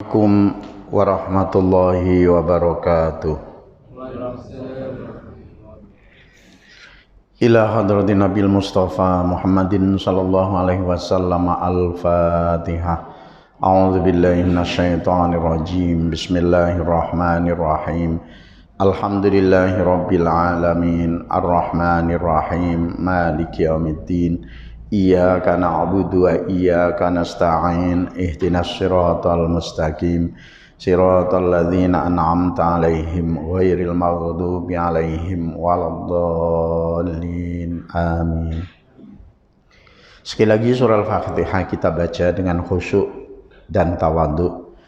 Assalamualaikum warahmatullahi wabarakatuh. Ila hadratin Nabil Mustafa Muhammadin sallallahu alaihi wasallam al-Fatihah. A'udzu billahi minasyaitonir rajim. Bismillahirrahmanirrahim. Alhamdulillahi rabbil alamin. Arrahmanir rahim. Maliki yaumiddin. Iyyaka na'budu wa iyyaka nasta'in. Ihdinas siratal mustaqim. Siratal ladzina an'amta 'alaihim ghairil maghdubi 'alaihim waladdallin. Amin. Sekali lagi surah Al-Fatihah kita baca dengan khusyuk dan tawadhu.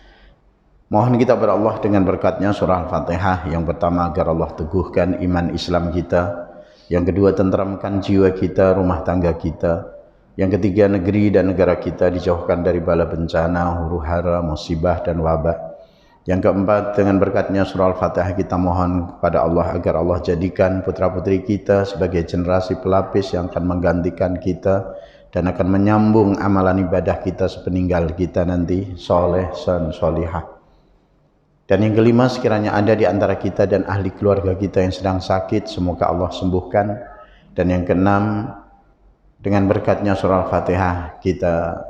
Mohon kita kepada Allah dengan berkatnya surah Al-Fatihah. Yang pertama agar Allah teguhkan iman Islam kita. Yang kedua tentramkan jiwa kita, rumah tangga kita. Yang ketiga negeri dan negara kita dijauhkan dari bala bencana, huru-hara, musibah dan wabah. Yang keempat dengan berkatnya surah Al-Fatihah kita mohon kepada Allah agar Allah jadikan putra-putri kita sebagai generasi pelapis yang akan menggantikan kita dan akan menyambung amalan ibadah kita sepeninggal kita nanti, soleh dan solihah. Dan yang kelima sekiranya ada di antara kita dan ahli keluarga kita yang sedang sakit, semoga Allah sembuhkan. Dan yang keenam dengan berkatnya surah Al-Fatihah kita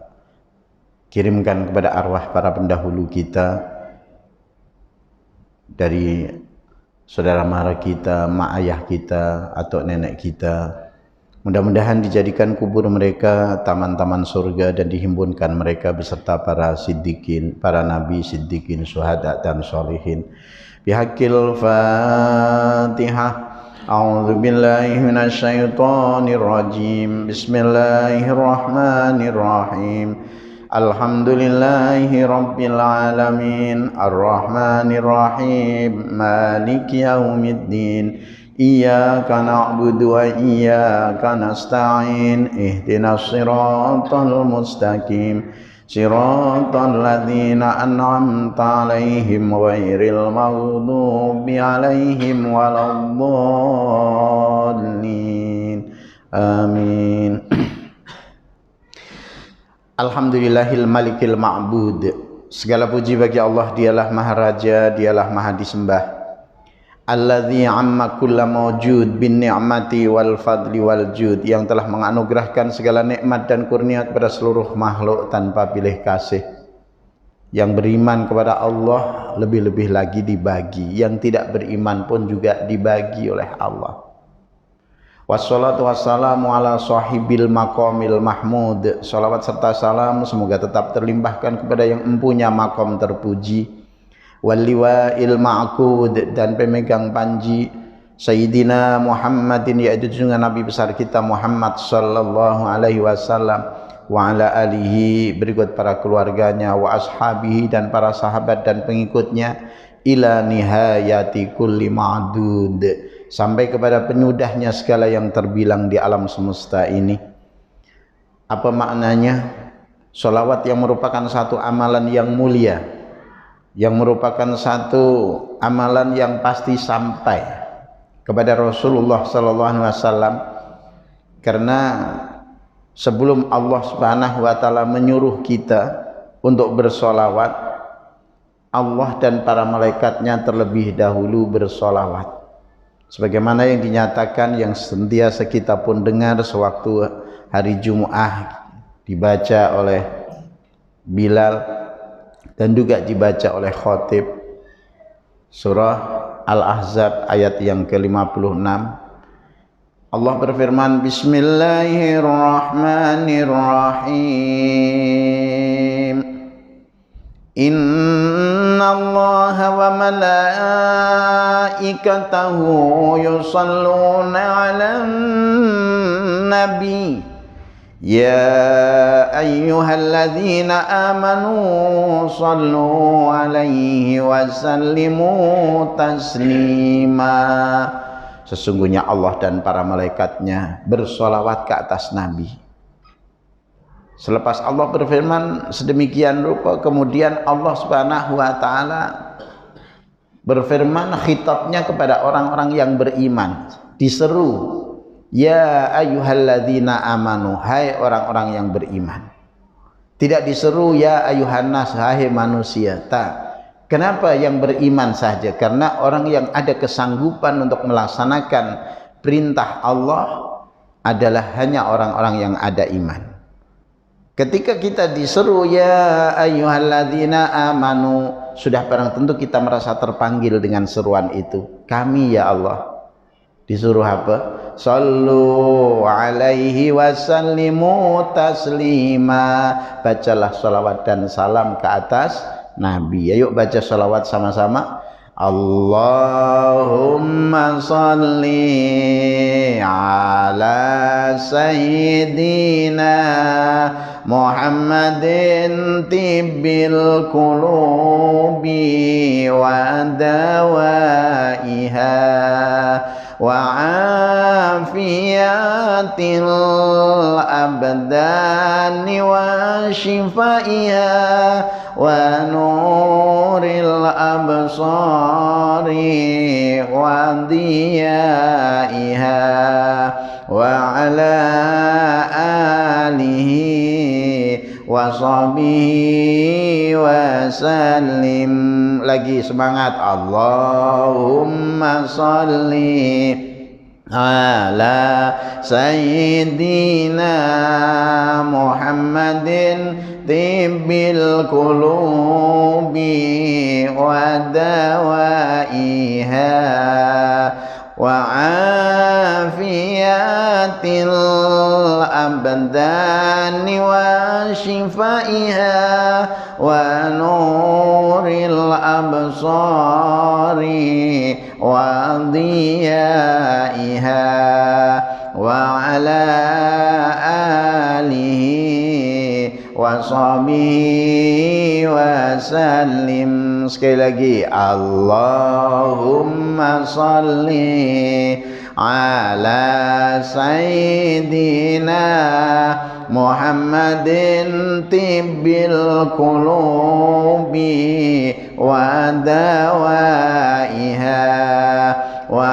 kirimkan kepada arwah para pendahulu kita, dari saudara mara kita, mak ayah kita atau nenek kita. Mudah-mudahan dijadikan kubur mereka taman-taman surga dan dihimpunkan mereka beserta para siddiqin, para nabi, siddiqin, syuhada dan sholihin. Bihaqil Fatihah. A'udzu billahi minasyaitonir rajim. Bismillahirrahmanirrahim. Alhamdulillahi rabbil alamin. Arrahmanir rahim. Maliki yaumiddin. Iyyaka na'budu wa iyyaka nasta'in. Ihdinas siratal mustaqim. Siratal ladzina an'amta 'alaihim ghairil maghdubi 'alaihim waladdallin. Amin. Alhamdulillahil malikil ma'bud. Segala puji bagi Allah, dialah maha raja, dialah maha disembah. Alladzi amma kulla mawjud bin ni'mati wal fadli wal jud, yang telah menganugerahkan segala nikmat dan kurnia kepada seluruh makhluk tanpa pilih kasih. Yang beriman kepada Allah lebih-lebih lagi dibagi, yang tidak beriman pun juga dibagi oleh Allah. Wassalatu wassalamu ala sahibil maqamil mahmud. Salawat serta salam semoga tetap terlimpahkan kepada yang empunya makom terpuji, waliwa'il ma'qud, dan pemegang panji, Sayyidina Muhammadin, yaitu junjungan Nabi besar kita Muhammad sallallahu alaihi wasallam, wa ala alihi, berikut para keluarganya, wa ashabihi, dan para sahabat dan pengikutnya, ila nihayati kulli ma'dud, sampai kepada penyudahnya segala yang terbilang di alam semesta ini. Apa maknanya? Sholawat yang merupakan satu amalan yang mulia, yang merupakan satu amalan yang pasti sampai kepada Rasulullah sallallahu alaihi wasallam, karena sebelum Allah Subhanahu wa taala menyuruh kita untuk bersolawat, Allah dan para malaikatnya terlebih dahulu bersolawat, sebagaimana yang dinyatakan, yang sentiasa kita pun dengar sewaktu hari Jumat dibaca oleh Bilal dan juga dibaca oleh khatib. Surah Al-Ahzab ayat yang ke-56, Allah berfirman, Bismillahirrahmanirrahim. Innallaha wa malaikatahu yusalluna 'alan nabi. Ya ayyuhalladzina amanu sallu alaihi wa sallimu taslima. Sesungguhnya Allah dan para malaikatnya bersolawat ke atas Nabi. Selepas Allah berfirman sedemikian rupa, kemudian Allah Subhanahu wa taala berfirman, khitabnya kepada orang-orang yang beriman, diseru, ya ayyuhalladzina amanu, hai orang-orang yang beriman. Tidak diseru ya ayuhan nas, hai manusia. Tak. Kenapa yang beriman saja? Karena orang yang ada kesanggupan untuk melaksanakan perintah Allah adalah hanya orang-orang yang ada iman. Ketika kita diseru ya ayyuhalladzina amanu, sudah barang tentu kita merasa terpanggil dengan seruan itu. Kami ya Allah. Disuruh apa? Sallu alaihi wasallimu taslima. Bacalah salawat dan salam ke atas Nabi. Ayo baca salawat sama-sama. Allahumma salli ala sayyidina Muhammadin tibbil qulubi wa dawaiha wa afiyatil abdani wa shifaiha wa nuril absari wa diyaiha wa ala alihi wa sahbihi wa sallim. Lagi semangat. Allahumma salli ala sayyidina Muhammadin tibbil qulubi wa dawaiha wa afiyatil abdani wa shifaiha wa nuril absari wa diyaiha wa ala alihi wa sahbihi wa sallim. Sekali lagi. Allahumma salli ala sayyidina Muhammadin tibbil qulubi wa dawaiha wa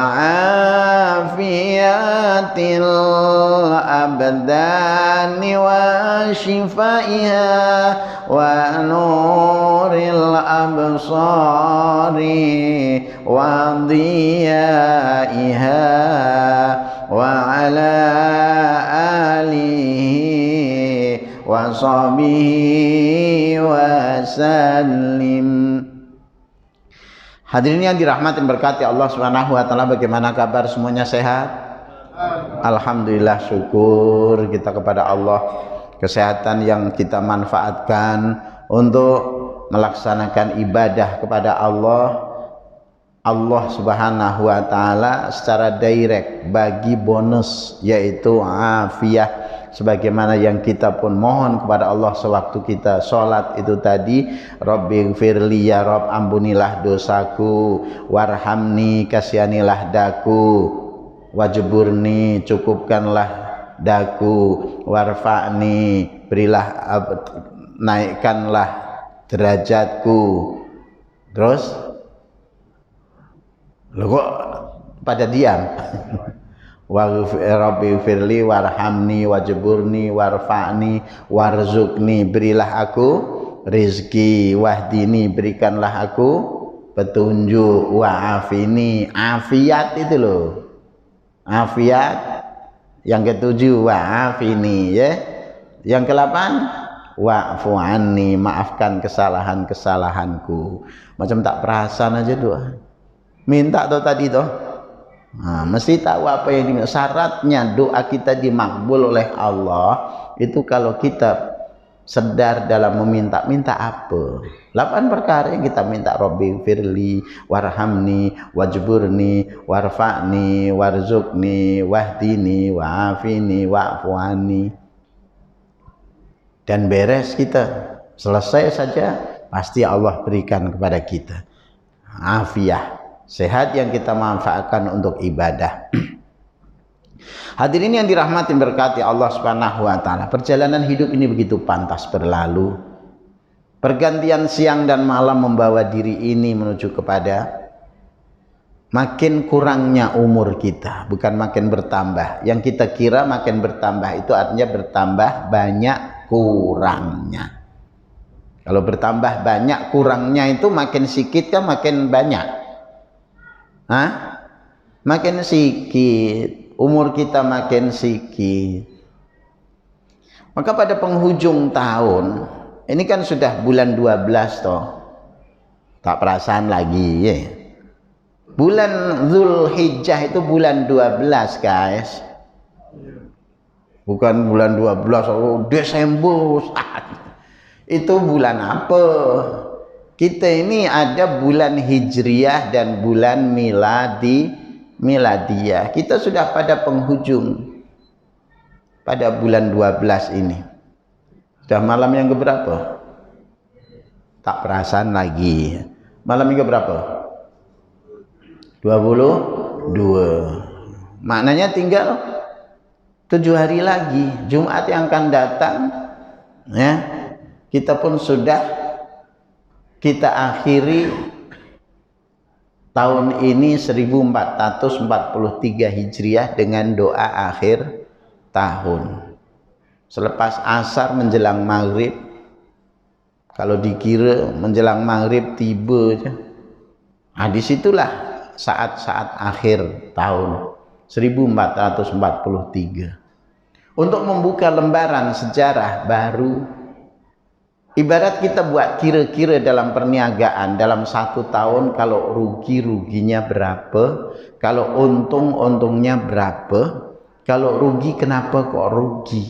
afiyatil abdani wa shifaiha wa nuril absari wa diyaiha wa ala alihi wa sahbihi wa sallim. Hadirin yang dirahmati dan berkati Allah Subhanahu wa taala, bagaimana kabar semuanya, sehat? Alhamdulillah, syukur kita kepada Allah. Kesehatan yang kita manfaatkan untuk melaksanakan ibadah kepada Allah. Allah Subhanahu wa taala secara direct bagi bonus, yaitu afiah. Sebagaimana yang kita pun mohon kepada Allah sewaktu kita sholat itu tadi, Rabbighfirli, ya Rabb ampunilah dosaku, warhamni kasihanilah daku, wajburni cukupkanlah daku, warfa'ni berilah naikkanlah derajatku. Terus lo kok pada diam? Rabbighfirli warhamni wajburni warfa'ni warzuqni, berilah aku rizki, wahdini berikanlah aku petunjuk, wa'afini afiat itu loh, afiat. Yang ketujuh wa'afini, ya. Yang ke-8 wa'fu anni, maafkan kesalahan-kesalahanku. Macam tak perasan aja doa. Minta tuh tadi tuh. Nah, mesti tahu apa yang diminta. Syaratnya doa kita dimakbul oleh Allah itu kalau kita sedar dalam meminta apa. 8 perkara yang kita minta. Rabbighfirli warhamni wajburni warfa'ni warzuqni wahdini wa'afini wa'fu anni. Dan beres kita, selesai saja, pasti Allah berikan kepada kita afiah, sehat yang kita manfaatkan untuk ibadah. Hadirin yang dirahmati berkati Allah Subhanahu wa taala, perjalanan hidup ini begitu pantas berlalu. Pergantian siang dan malam membawa diri ini menuju kepada makin kurangnya umur kita, bukan makin bertambah. Yang kita kira makin bertambah itu artinya bertambah banyak kurangnya. Kalau bertambah banyak, kurangnya itu makin sedikit kan makin banyak. Hah? Makin sedikit, umur kita makin sedikit. Maka pada penghujung tahun, ini kan sudah bulan 12 toh. Tak perasaan lagi ya. Bulan Zulhijjah itu bulan 12 guys. Bukan bulan 12, oh Desember. Itu bulan apa? Kita ini ada bulan Hijriyah dan bulan Miladiyah. Kita sudah pada penghujung pada bulan 12 ini. Sudah malam yang keberapa? Tak perasaan lagi. Malam yang keberapa? 22. Maknanya tinggal 7 hari lagi. Jumat yang akan datang ya. Kita pun sudah kita akhiri tahun ini 1443 Hijriah dengan doa akhir tahun. Selepas asar menjelang maghrib, kalau dikira menjelang maghrib tiba aja. Nah, disitulah saat-saat akhir tahun 1443. Untuk membuka lembaran sejarah baru. Ibarat kita buat kira-kira dalam perniagaan, dalam 1 tahun kalau rugi-ruginya berapa, kalau untung-untungnya berapa, kalau rugi kenapa kok rugi.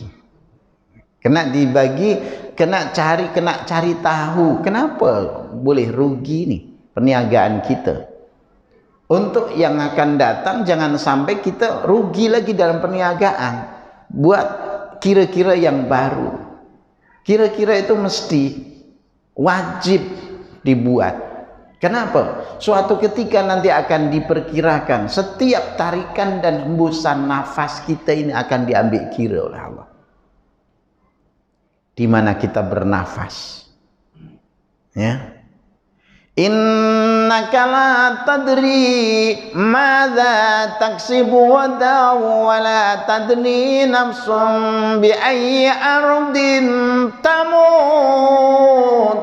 Kena dibagi, kena cari tahu kenapa boleh rugi nih perniagaan kita. Untuk yang akan datang jangan sampai kita rugi lagi dalam perniagaan. Buat kira-kira yang baru. Kira-kira itu mesti wajib dibuat. Kenapa? Suatu ketika nanti akan diperkirakan setiap tarikan dan hembusan nafas kita ini akan diambil kira oleh Allah. Di mana kita bernafas. Ya. Innaka la tadri madza taksibu wada wa la tadri nafsun bi ayyi ardin tamut.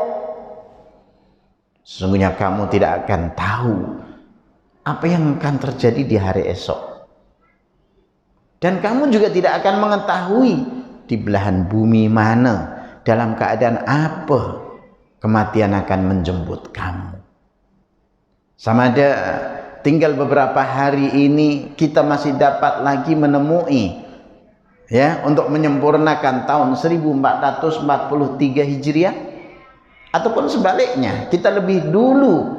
Sesungguhnya kamu tidak akan tahu apa yang akan terjadi di hari esok. Dan kamu juga tidak akan mengetahui di belahan bumi mana, dalam keadaan apa kematian akan menjemput kamu. Sama ada tinggal beberapa hari ini kita masih dapat lagi menemui ya untuk menyempurnakan tahun 1443 Hijriah, ataupun sebaliknya kita lebih dulu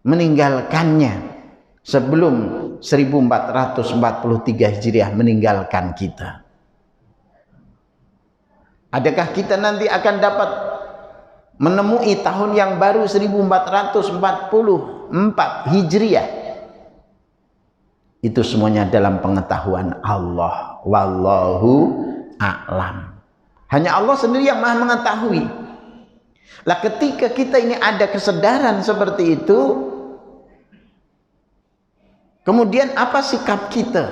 meninggalkannya sebelum 1443 Hijriah meninggalkan kita. Adakah kita nanti akan dapat menemui tahun yang baru 1444 Hijriah? Itu semuanya dalam pengetahuan Allah. Wallahu a'lam. Hanya Allah sendiri yang maha mengetahui. Lah ketika kita ini ada kesadaran seperti itu, kemudian apa sikap kita?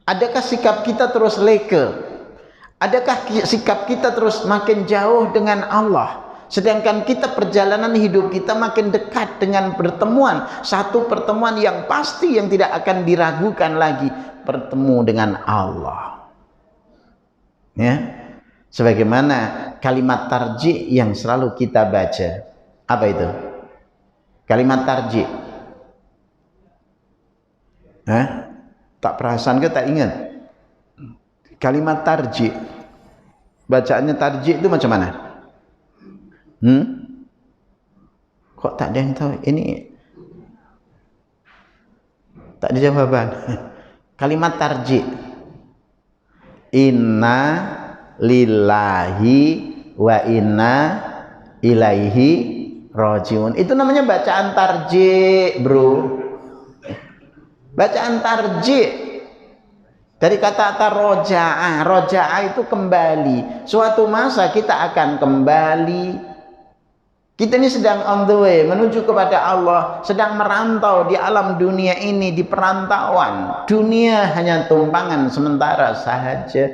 Adakah sikap kita terus leka? Adakah sikap kita terus makin jauh dengan Allah? Sedangkan kita perjalanan hidup kita makin dekat dengan pertemuan. Satu pertemuan yang pasti yang tidak akan diragukan lagi. Bertemu dengan Allah. Ya. Sebagaimana kalimat tarji yang selalu kita baca. Apa itu? Kalimat tarji. Tak perasaan ke tak ingat? Kalimat tarji. Bacaannya tarji itu macam mana? Kok tak ada yang tahu? Ini tak ada jawaban. Kalimat tarji. Inna lillahi wa inna ilaihi rajiun. Itu namanya bacaan tarji, bro. Bacaan tarji. Dari kata-kata roja'a. Roja'a itu kembali. Suatu masa kita akan kembali. Kita ini sedang on the way menuju kepada Allah, sedang merantau di alam dunia ini, di perantauan. Dunia hanya tumpangan sementara sahaja.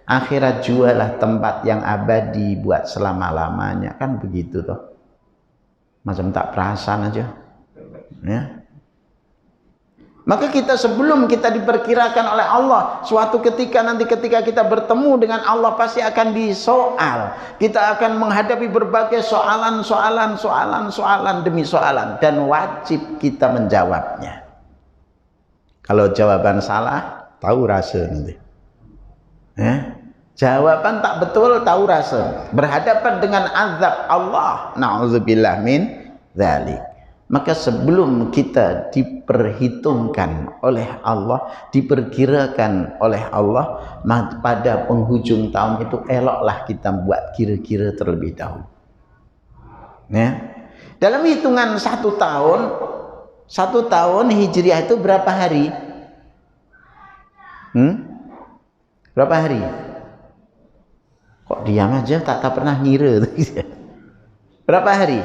Akhirat jualah tempat yang abadi buat selama-lamanya, kan begitu toh. Macam tak perasan aja. Ya. Maka kita sebelum kita diperkirakan oleh Allah, suatu ketika nanti ketika kita bertemu dengan Allah pasti akan disoal. Kita akan menghadapi berbagai soalan demi soalan, dan wajib kita menjawabnya. Kalau jawaban salah, tahu rasa nanti. Jawaban tak betul, tahu rasa. Berhadapan dengan azab Allah. Na'udzubillah min dzalik. Maka sebelum kita diperhitungkan oleh Allah, diperkirakan oleh Allah, pada penghujung tahun itu eloklah kita buat kira-kira terlebih dahulu. Ya. Dalam hitungan satu tahun Hijriah itu berapa hari? Berapa hari? Kok diam aja, tak pernah ngira. Berapa hari?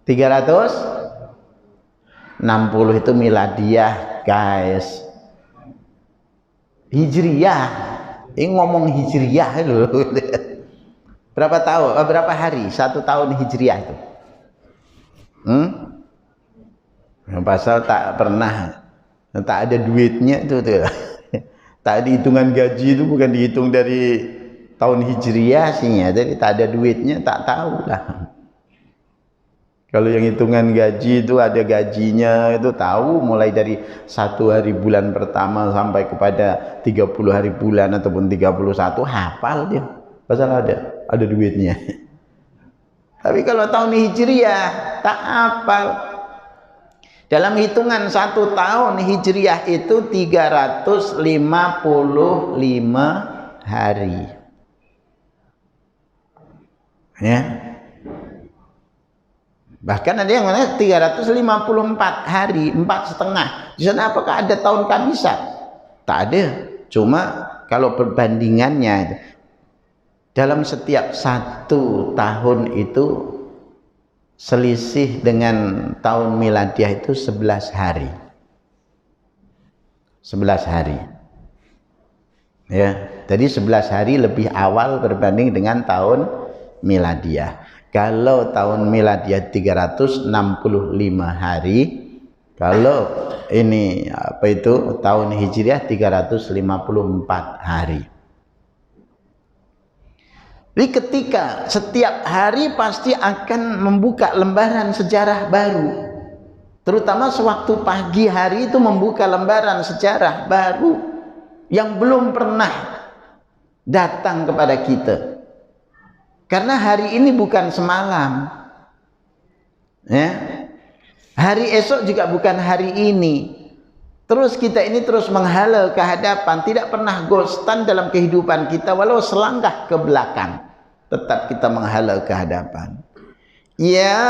360 itu miladiah, guys. Hijriyah. Ini ngomong Hijriyah loh. Berapa tahun? Berapa hari? 1 tahun Hijriyah itu? Pasal tak pernah, tak ada duitnya itu tuh. Tak ada hitungan gaji itu, bukan dihitung dari tahun Hijriah sih ya. Jadi tak ada duitnya, tak tahu lah. Kalau yang hitungan gaji itu ada gajinya, itu tahu mulai dari 1 hari bulan pertama sampai kepada 30 hari bulan ataupun 31, hafal dia. Pasal ada duitnya. Tapi kalau tahun Hijriah tak hafal. Dalam hitungan 1 tahun Hijriah itu 355 hari. Ya. Bahkan ada yang mana 354 hari, 4,5. Di sana apakah ada tahun kabisat? Tak ada. Cuma kalau perbandingannya dalam setiap 1 tahun itu selisih dengan tahun miladiah itu 11 hari. 11 hari. Ya, jadi 11 hari lebih awal berbanding dengan tahun miladiah. Kalau tahun miladiah 365 hari, kalau ini tahun Hijriah 354 hari. Jadi ketika setiap hari pasti akan membuka lembaran sejarah baru. Terutama sewaktu pagi hari itu membuka lembaran sejarah baru yang belum pernah datang kepada kita. Karena hari ini bukan semalam. Ya. Hari esok juga bukan hari ini. Terus kita ini terus menghala ke hadapan, tidak pernah ghostan dalam kehidupan kita walau selangkah ke belakang. Tetap kita menghala ke hadapan. Ya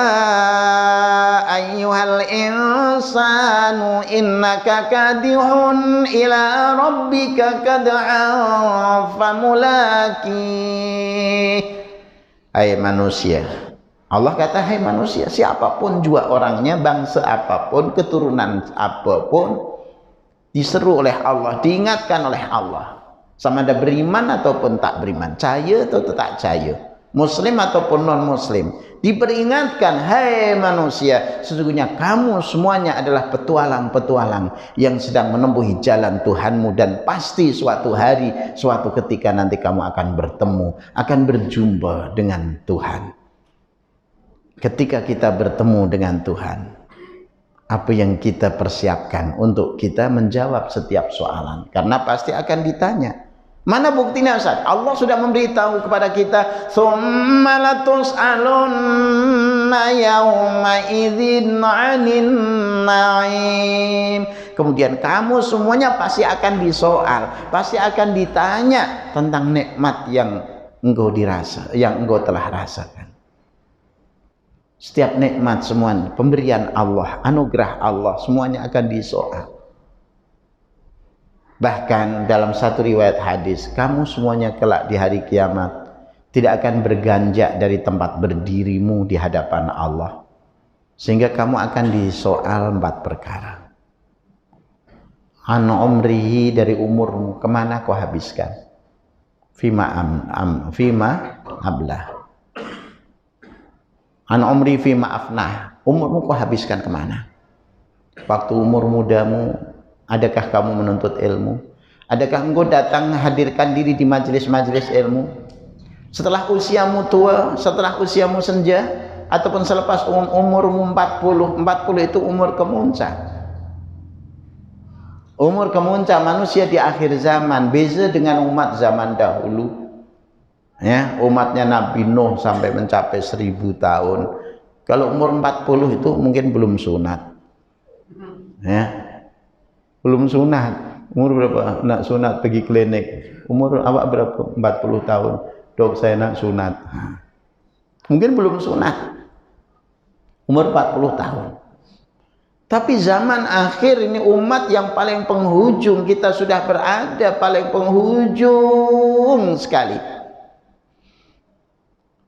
ayyuhal insanu innaka kadihun ila rabbika kad'an famulaki. Hai manusia. Allah kata, hai manusia, siapapun juga orangnya, bangsa apapun, keturunan apapun, diseru oleh Allah, diingatkan oleh Allah, sama ada beriman ataupun tak beriman, percaya atau tak percaya, muslim ataupun non muslim, diperingatkan, hai manusia, sesungguhnya kamu semuanya adalah petualang-petualang yang sedang menempuhi jalan Tuhanmu, dan pasti suatu hari, suatu ketika nanti kamu akan bertemu, akan berjumpa dengan Tuhan. Ketika kita bertemu dengan Tuhan, apa yang kita persiapkan untuk kita menjawab setiap soalan? Karena pasti akan ditanya. Mana buktinya Ustaz? Allah sudah memberitahu kepada kita, "Tsumma latus'alunna yauma idzin 'anil na'im." Kemudian kamu semuanya pasti akan disoal, pasti akan ditanya tentang nikmat yang engkau dirasa, yang engkau telah rasakan. Setiap nikmat semuanya, pemberian Allah, anugerah Allah, semuanya akan disoal. Bahkan dalam satu riwayat hadis, kamu semuanya kelak di hari kiamat tidak akan berganjak dari tempat berdirimu di hadapan Allah. Sehingga kamu akan disoal 4 perkara. an umrihi, dari umurmu, kemana kau habiskan? Fima ablah. An umri fima afnah, umurmu kau habiskan kemana? Waktu umur mudamu, adakah kamu menuntut ilmu? Adakah engkau datang hadirkan diri di majelis-majelis ilmu? Setelah usiamu tua, setelah usiamu senja, ataupun selepas umurmu 40 itu umur kemuncak. Umur kemuncak manusia di akhir zaman, beza dengan umat zaman dahulu. Ya, umatnya Nabi Nuh sampai mencapai 1000 tahun. Kalau umur 40 itu mungkin belum sunat. Ya, belum sunat. Umur berapa? Nak sunat pergi klinik. Umur awak berapa? 40 tahun. Dok, saya nak sunat. Mungkin belum sunat. Umur 40 tahun. Tapi zaman akhir ini umat yang paling penghujung, kita sudah berada paling penghujung sekali.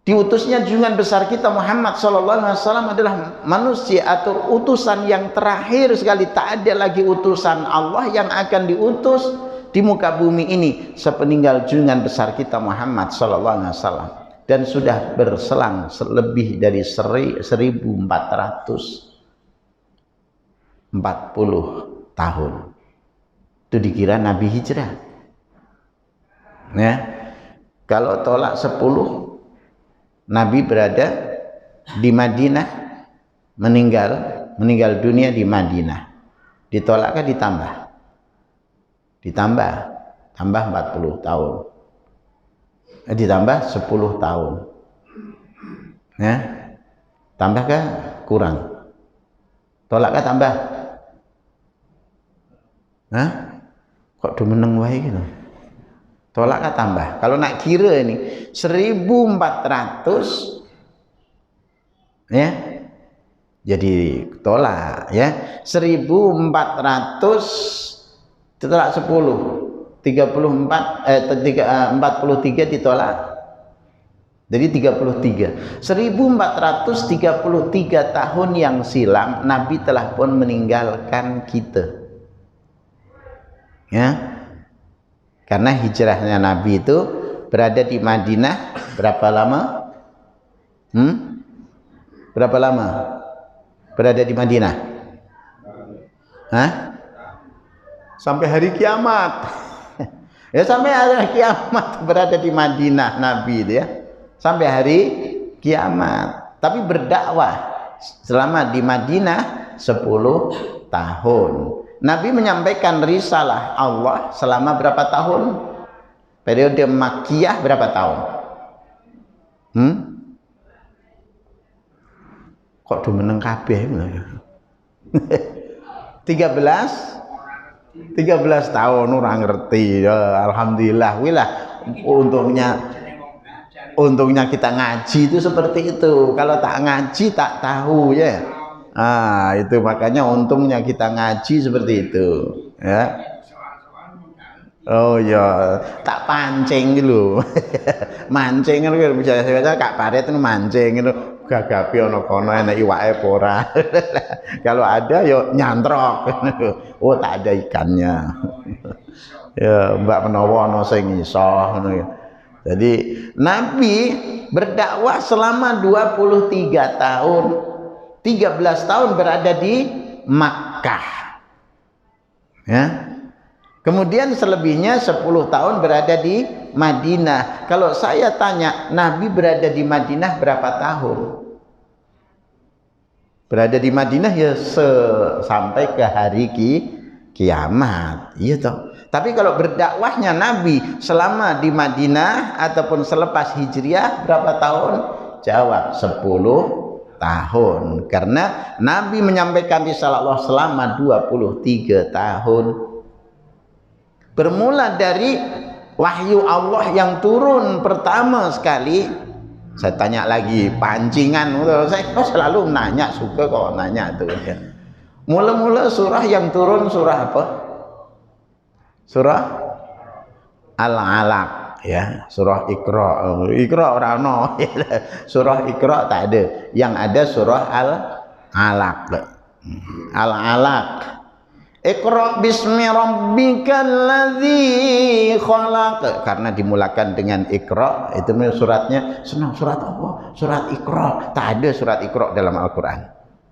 Diutusnya junjungan besar kita Muhammad SAW adalah manusia atau utusan yang terakhir sekali. Tak ada lagi utusan Allah yang akan diutus di muka bumi ini sepeninggal junjungan besar kita Muhammad SAW. Dan sudah berselang lebih dari 1440 tahun. Itu dikira Nabi hijrah. Ya. Kalau tolak 10, Nabi berada di Madinah, meninggal dunia di Madinah. Ditolakkah ditambah? Ditambah 40 tahun. Ditambah 10 tahun. Ya. Tambahkah kurang? Tolakkah tambah? Hah? Kok demeneng wae gitu? Tolakkah tambah? Kalau nak kira ini 1400, ya, jadi tolak, ya, 1400 ditolak 10, 43 ditolak, jadi 33. 1433 tahun yang silam Nabi telah pun meninggalkan kita, ya. Karena hijrahnya Nabi itu berada di Madinah berapa lama? Berapa lama berada di Madinah? Hah? Sampai hari kiamat. Ya, sampai hari kiamat berada di Madinah Nabi itu, ya. Sampai hari kiamat. Tapi berdakwah selama di Madinah 10 tahun. Nabi menyampaikan risalah Allah selama berapa tahun? Periode Makkiyah berapa tahun? Kok demeneng kabeh? 13 tahun orang ngerti. Ya, alhamdulillah. Wilah untungnya kita ngaji itu seperti itu. Kalau tak ngaji tak tahu, ya. Itu makanya untungnya kita ngaji seperti itu, ya. Oh ya, tak pancing gitu. Mancing kan biasa Kak Paret itu mancing itu, gagapi ono kono enak iwake apa ora. Kalau ada yo nyantrok. Oh, tak ada ikannya. Ya, Mbak menawa ono sing iso ngono ya. Jadi Nabi berdakwah selama 23 tahun. 13 tahun berada di Makkah, ya. Kemudian selebihnya 10 tahun berada di Madinah. Kalau saya tanya, Nabi berada di Madinah berapa tahun? Berada di Madinah ya sampai ke hari kiamat, iya toh. Tapi kalau berdakwahnya Nabi selama di Madinah ataupun selepas hijriah berapa tahun? Jawab 10 tahun, karena Nabi menyampaikan risalah Allah selama 23 tahun. Bermula dari wahyu Allah yang turun pertama sekali. Saya tanya lagi, pancingan, saya selalu nanya, suka kok nanya tuh, ya. Mula-mula surah yang turun surah apa? Surah Al-Alaq, ya, surah Iqra ora ono. Surah Iqra tak ada, yang ada surah Al-Alaq. Al-Alaq Iqra bismi rabbikal ladzi khalaq. Karena dimulakan dengan Iqra, itu suratnya senang. Surat apa? Surat Iqra. Tak ada surat Iqra dalam Al-Qur'an.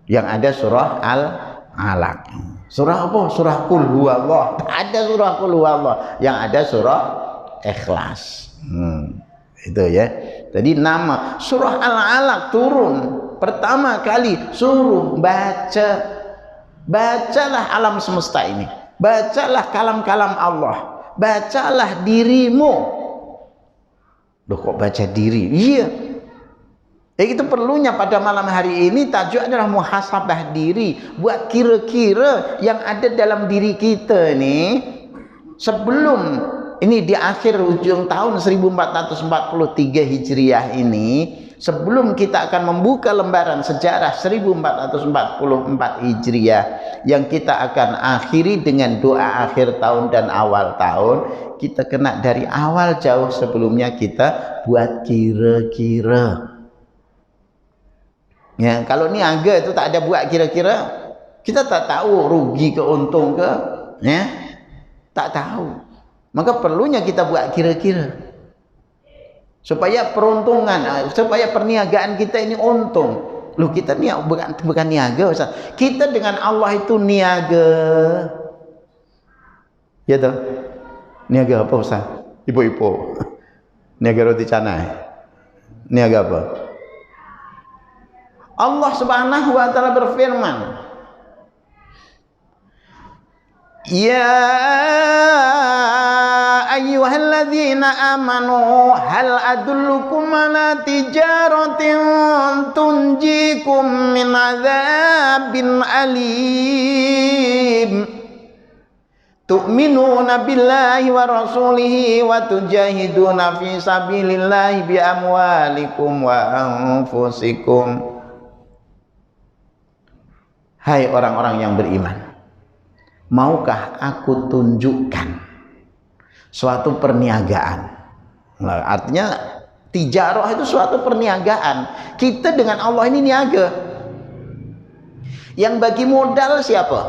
Yang ada surah Al-Alaq. Surah apa? Surah Qul Huwallah. Tak ada surah Qul Huwallah. Yang ada surah Ikhlas. Itu ya. Jadi nama surah Al-Alaq turun pertama kali suruh bacalah alam semesta ini, bacalah kalam-kalam Allah, bacalah dirimu. Loh, kok baca diri? Iya. Itu perlunya pada malam hari ini tajuk adalah muhasabah diri, buat kira-kira yang ada dalam diri kita nih sebelum ini di akhir ujung tahun 1443 Hijriah ini, sebelum kita akan membuka lembaran sejarah 1444 Hijriah yang kita akan akhiri dengan doa akhir tahun dan awal tahun, kita kena dari awal jauh sebelumnya kita buat kira-kira. Ya, kalau niaga itu tak ada buat kira-kira, kita tak tahu rugi ke untung ke, ya, tak tahu. Maka perlunya kita buat kira-kira supaya peruntungan, supaya perniagaan kita ini untung. Loh, kita ni bukan niaga, Ustaz. Kita dengan Allah itu niaga. Ya toh? Niaga apa, Ustaz? Ibu-ibu. Niaga roti canai. Niaga apa? Allah Subhanahu wa taala berfirman, ya ayyuhalladzina amanu hal adullukum ala tijaratin tunjikum min adzabin alim tu'minuna billahi wa rasulihi wa tujahiduna fi sabilillahi bi amwalikum wa anfusikum. Hai orang-orang yang beriman, maukah aku tunjukkan suatu perniagaan? Nah, artinya tijarah itu suatu perniagaan. Kita dengan Allah ini niaga. Yang bagi modal siapa?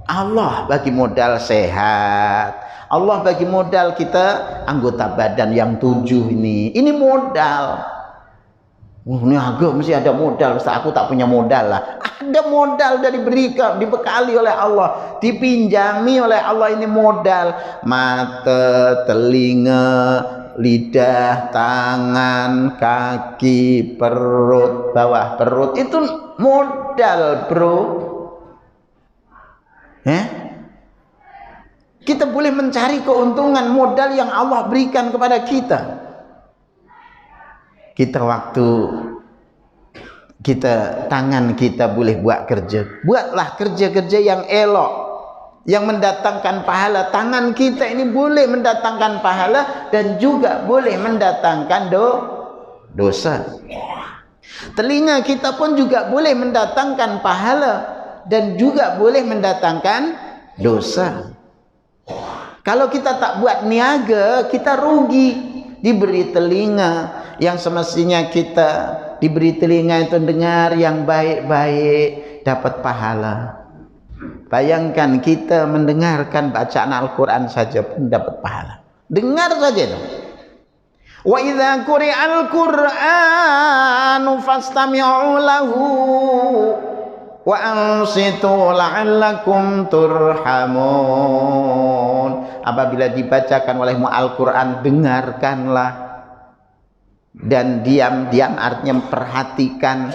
Allah bagi modal sehat. Allah bagi modal kita anggota badan yang 7 ini. Ini modal. Niaga mesti ada modal. Ustaz, aku tak punya modal lah. Ada modal dari dibekali oleh Allah, dipinjami oleh Allah. Ini modal mata, telinga, lidah, tangan, kaki, perut, bawah perut, itu modal, bro. Kita boleh mencari keuntungan modal yang Allah berikan kepada kita. Tangan kita boleh buat kerja. Buatlah kerja-kerja yang elok, yang mendatangkan pahala. Tangan kita ini boleh mendatangkan pahala dan juga boleh mendatangkan dosa. Telinga kita pun juga boleh mendatangkan pahala dan juga boleh mendatangkan dosa. Kalau kita tak buat niaga, kita rugi. Diberi telinga yang semestinya kita diberi telinga itu dengar yang baik-baik, dapat pahala. Bayangkan kita mendengarkan bacaan Al-Quran saja pun dapat pahala. Dengar saja itu. Wa idza quri'al Qur'anu fastami'u lahu wa ansitu la'allakum turhamun. Apabila dibacakan olehmu Al-Quran, dengarkanlah dan diam-diam, artinya perhatikan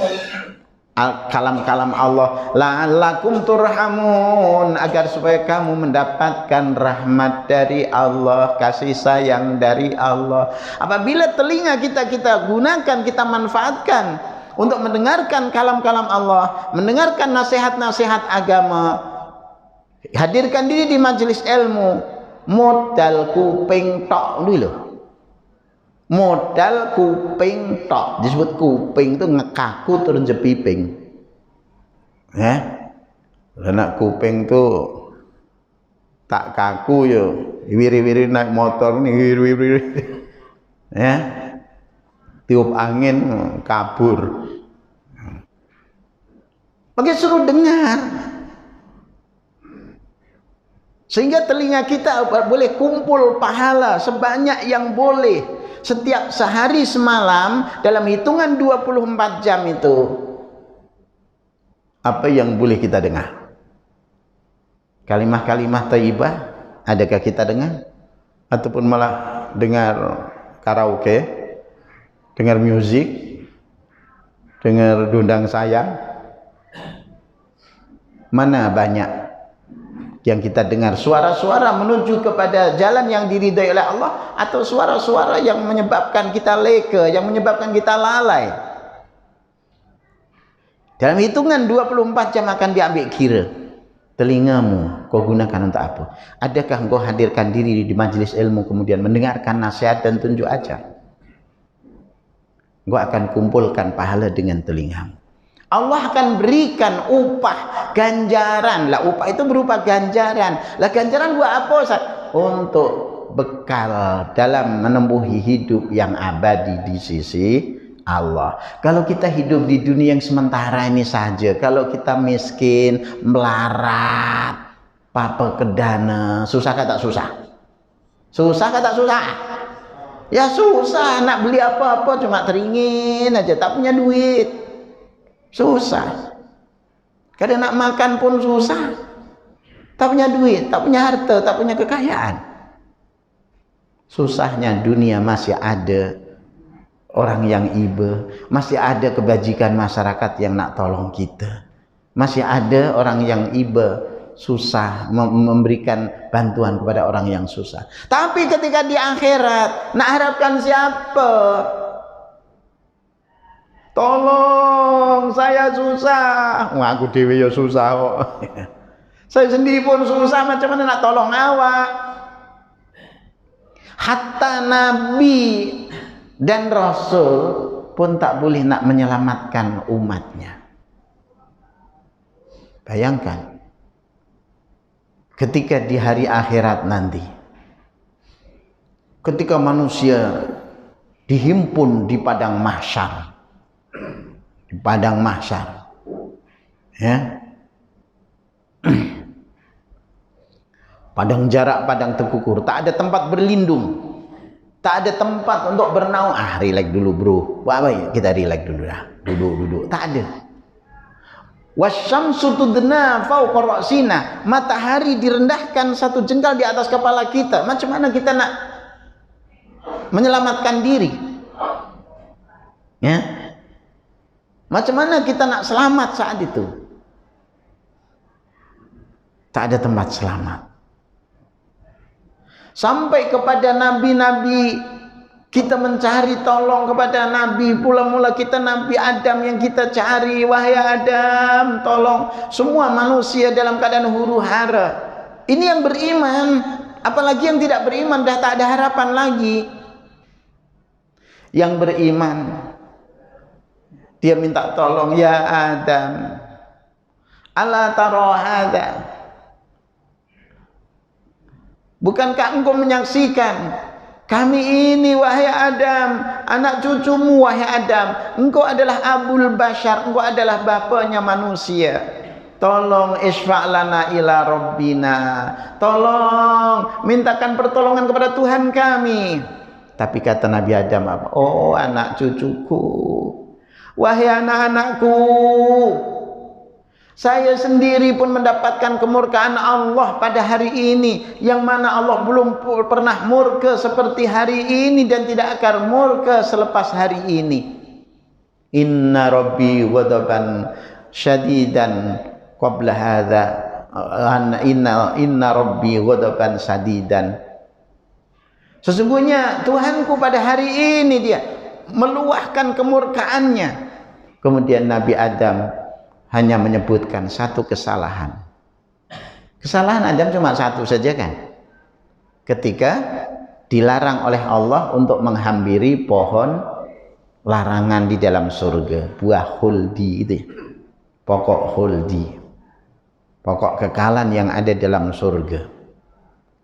kalam-kalam Allah, la'allakum turhamun, agar supaya kamu mendapatkan rahmat dari Allah, kasih sayang dari Allah. Apabila telinga kita gunakan, kita manfaatkan untuk mendengarkan kalam-kalam Allah, mendengarkan nasihat-nasihat agama, hadirkan diri di majelis ilmu, modal kuping tok dulu. Modal kuping tok, disebut kuping itu ngekaku turun jepiping. Anak kuping tuh tak kaku yo, wiri-wiri naik motor nih, wiri-wiri, tiup angin kabur. Pakai suruh dengar. Sehingga telinga kita boleh kumpul pahala sebanyak yang boleh. Setiap sehari semalam dalam hitungan 24 jam itu, apa yang boleh kita dengar? Kalimah-kalimah thayyibah, adakah kita dengar? Ataupun malah dengar karaoke, dengar musik, dengar dundang sayang? Mana banyak yang kita dengar suara-suara menuju kepada jalan yang diridai oleh Allah, atau suara-suara yang menyebabkan kita leka, yang menyebabkan kita lalai? Dalam hitungan 24 jam akan diambil kira. Telingamu kau gunakan untuk apa? Adakah engkau hadirkan diri di majelis ilmu kemudian mendengarkan nasihat dan tunjuk ajar? Engkau akan kumpulkan pahala dengan telingamu. Allah akan berikan upah, ganjaran. Lah upah itu berupa ganjaran. Lah ganjaran buat apa, Ustaz? Untuk bekal dalam menempuhi hidup yang abadi di sisi Allah. Kalau kita hidup di dunia yang sementara ini saja, kalau kita miskin, melarat, papa kedana, susah kata susah? Susah kata susah? Ya susah, nak beli apa-apa cuma teringin aja, tak punya duit. Susah. Kadang nak makan pun susah. Tak punya duit, tak punya harta, tak punya kekayaan. Susahnya dunia masih ada orang yang iba, masih ada kebajikan masyarakat yang nak tolong kita. Masih ada orang yang iba susah memberikan bantuan kepada orang yang susah. Tapi ketika di akhirat, nak harapkan siapa? Tolong, saya susah. Wah, aku dewe ya susah kok. Saya sendiri pun susah, macam mana nak tolong awak? Hatta Nabi dan Rasul pun tak boleh nak menyelamatkan umatnya. Bayangkan, ketika di hari akhirat nanti, ketika manusia dihimpun di padang mahsyar, di padang mahsyar, ya, padang jarak, padang terkukur, tak ada tempat berlindung, tak ada tempat untuk bernaung. Relax dulu bro, apa kita relax dulu dah, duduk, tak ada. Wasyamsu tudna fawqa ra'sina, matahari direndahkan satu jengkal di atas kepala kita. Macam mana kita nak menyelamatkan diri? Ya, macam mana kita nak selamat saat itu? Tak ada tempat selamat. Sampai kepada nabi-nabi, kita mencari tolong kepada nabi. Mula-mula kita Nabi Adam yang kita cari. Wahai Adam, tolong. Semua manusia dalam keadaan huru hara. Ini yang beriman. Apalagi yang tidak beriman, dah tak ada harapan lagi. Yang beriman, dia minta tolong, ya Adam, ala tara hadza, bukankah engkau menyaksikan kami ini, wahai Adam, anak cucumu, wahai Adam, engkau adalah abul bashar, engkau adalah bapaknya manusia. Tolong isfa' lana ila rabbina, tolong mintakan pertolongan kepada Tuhan kami. Tapi kata Nabi Adam apa? Oh anak cucuku, wahai anak-anakku, saya sendiri pun mendapatkan kemurkaan Allah pada hari ini, yang mana Allah belum pernah murka seperti hari ini dan tidak akan murka selepas hari ini. Inna rabbi ghadaban syadidan qabla hadza, inna rabbi ghadaban syadidan. Sesungguhnya Tuhanku pada hari ini dia meluahkan kemurkaannya. Kemudian Nabi Adam hanya menyebutkan satu kesalahan. Kesalahan Adam cuma satu saja kan? Ketika dilarang oleh Allah untuk menghampiri pohon larangan di dalam surga, buah khuldi itu, pokok khuldi, pokok kekalan yang ada dalam surga.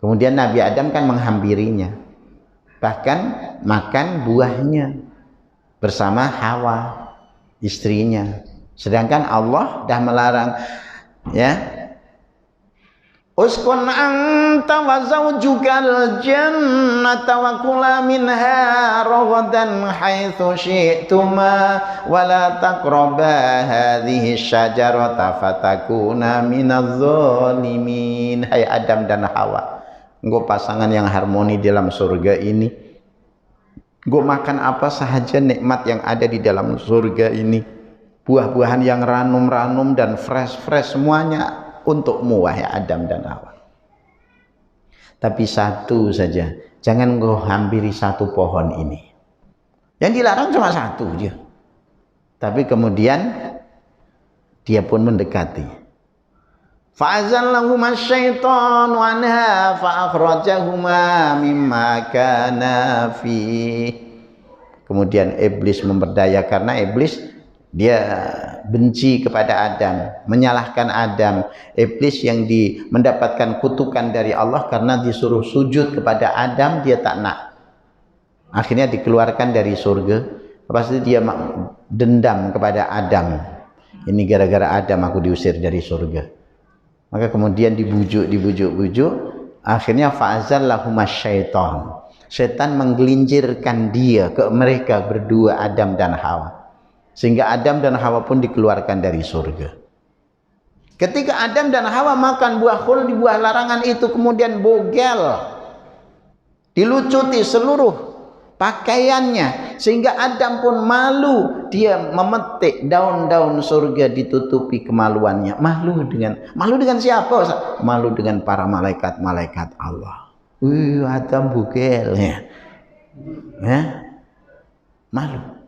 Kemudian Nabi Adam kan menghampirinya, bahkan makan buahnya bersama Hawa, istrinya. Sedangkan Allah dah melarang, ya, Uskun anta wa zawjukal jannata wa kula minha ragadan haitsu syi'tuma wa la taqraba hadhihi syajarata fatakuna minadz zalimin. Hai Adam dan Hawa, engkau pasangan yang harmoni dalam surga ini. Engkau makan apa sahaja nikmat yang ada di dalam surga ini. Buah-buahan yang ranum-ranum dan fresh-fresh semuanya untukmu wahai Adam dan Hawa. Tapi satu saja, jangan engkau hampiri satu pohon ini. Yang dilarang cuma satu aja. Tapi kemudian dia pun mendekati. Fa'azallahuma asyaitanu anha fa'akhrajahuma mimma kana fi. Kemudian iblis memperdaya, karena iblis dia benci kepada Adam, menyalahkan Adam. Iblis yang mendapatkan kutukan dari Allah karena disuruh sujud kepada Adam, dia tak nak. Akhirnya dikeluarkan dari surga. Lepas itu dia dendam kepada Adam. Ini gara-gara Adam aku diusir dari surga. Maka kemudian dibujuk. Akhirnya fa'azallahuma syaitan. Syaitan menggelincirkan dia ke mereka berdua, Adam dan Hawa. Sehingga Adam dan Hawa pun dikeluarkan dari surga. Ketika Adam dan Hawa makan buah khuldi, buah larangan itu, kemudian bogel, dilucuti seluruh pakaiannya, sehingga Adam pun malu. Dia memetik daun-daun surga, ditutupi kemaluannya. Malu dengan siapa? Malu dengan para malaikat-malaikat Allah. Adam bogel ya. Malu.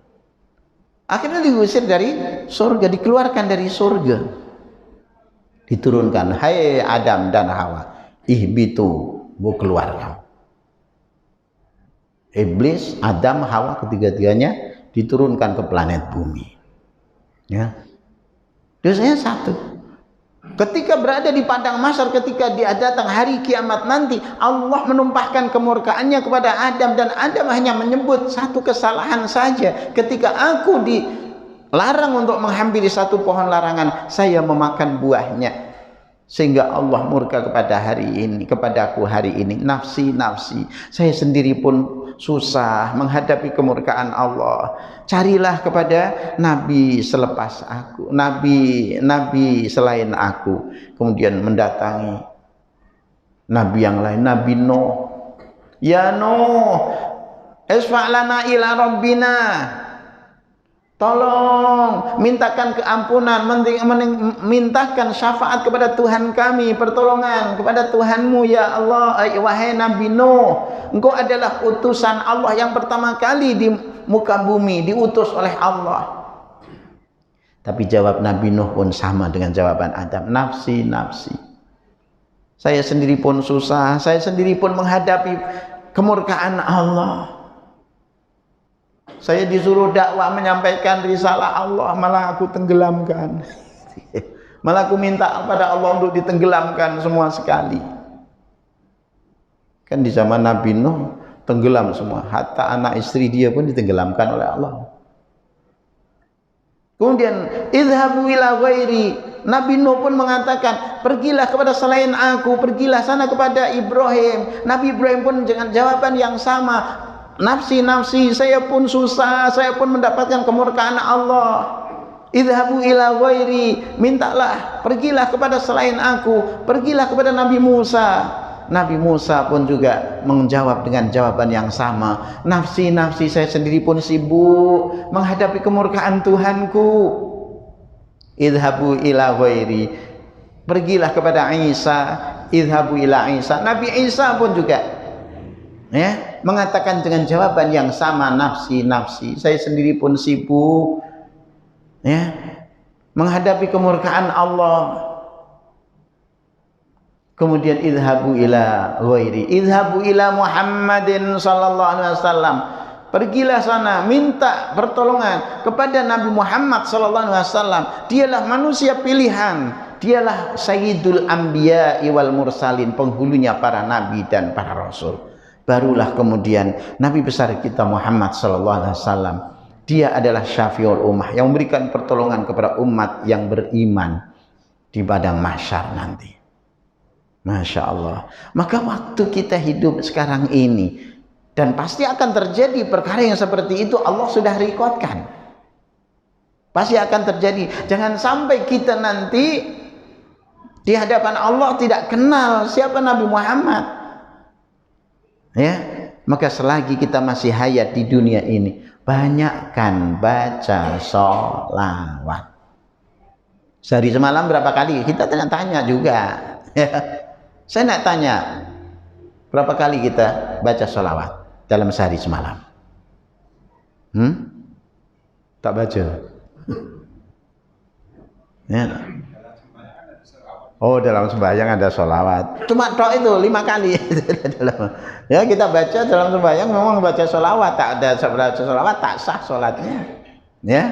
Akhirnya diusir dari surga, dikeluarkan dari surga. Diturunkan, hai Adam dan Hawa, ihbitu, bu keluar kamu. Iblis, Adam, Hawa, ketiga-tiganya diturunkan ke planet bumi. Ya. Dosanya satu. Ketika berada di padang mahsyar, ketika dia datang hari kiamat nanti, Allah menumpahkan kemurkaannya kepada Adam, dan Adam hanya menyebut satu kesalahan saja. Ketika aku dilarang untuk menghampiri satu pohon larangan, saya memakan buahnya, sehingga Allah murka kepadaku hari ini. Nafsi, saya sendiri pun susah menghadapi kemurkaan Allah. Carilah kepada nabi selepas aku, nabi selain aku. Kemudian mendatangi nabi yang lain, Nabi Nuh. Ya Nuh, isfa'lana ila rabbina. Tolong mintakan keampunan, mintakan syafaat kepada Tuhan kami, pertolongan kepada Tuhanmu ya Allah. Wahai Nabi Nuh, engkau adalah utusan Allah yang pertama kali di muka bumi, diutus oleh Allah. Tapi jawab Nabi Nuh pun sama dengan jawaban Adam, nafsi. Saya sendiri pun susah, saya sendiri pun menghadapi kemurkaan Allah. Saya disuruh dakwah menyampaikan risalah Allah, malah aku tenggelamkan. Malah aku minta kepada Allah untuk ditenggelamkan semua sekali. Kan di zaman Nabi Nuh tenggelam semua, hatta anak istri dia pun ditenggelamkan oleh Allah. Kemudian idhabu ila ghairi, Nabi Nuh pun mengatakan, pergilah kepada selain aku, pergilah sana kepada Ibrahim. Nabi Ibrahim pun dengan jawaban yang sama, nafsi, saya pun susah, saya pun mendapatkan kemurkaan Allah. Idhabu ila ghairi, mintalah, pergilah kepada selain aku, pergilah kepada Nabi Musa. Nabi Musa pun juga menjawab dengan jawaban yang sama, nafsi, saya sendiri pun sibuk menghadapi kemurkaan Tuhanku. Idhabu ila ghairi, pergilah kepada Isa. Idhabu ila Isa, Nabi Isa pun juga mengatakan dengan jawaban yang sama, nafsi, saya sendiri pun sibuk menghadapi kemurkaan Allah. Kemudian idhabu ila ghairi, idhabu ila Muhammadin sallallahu alaihi wasallam, pergilah sana minta pertolongan kepada Nabi Muhammad sallallahu alaihi wasallam. Dialah manusia pilihan, dialah sayyidul anbiya wal mursalin, penghulunya para nabi dan para rasul. Barulah kemudian Nabi besar kita Muhammad sallallahu alaihi wasallam, dia adalah syafiul ummah, yang memberikan pertolongan kepada umat yang beriman di padang mahsyar nanti. Masya Allah. Maka waktu kita hidup sekarang ini, dan pasti akan terjadi perkara yang seperti itu, Allah sudah rekodkan. Pasti akan terjadi. Jangan sampai kita nanti di hadapan Allah tidak kenal siapa Nabi Muhammad. Ya, maka selagi kita masih hayat di dunia ini, banyakkan baca sholawat. Sehari semalam berapa kali? Kita tanya juga. Saya nak tanya, berapa kali kita baca sholawat dalam sehari semalam? Tak baca. Ya. Oh, dalam sembahyang ada sholawat. Cuma tok itu 5 kali. Ya, kita baca dalam sembahyang memang baca sholawat. Tak ada baca sholawat tak sah sholatnya. Ya.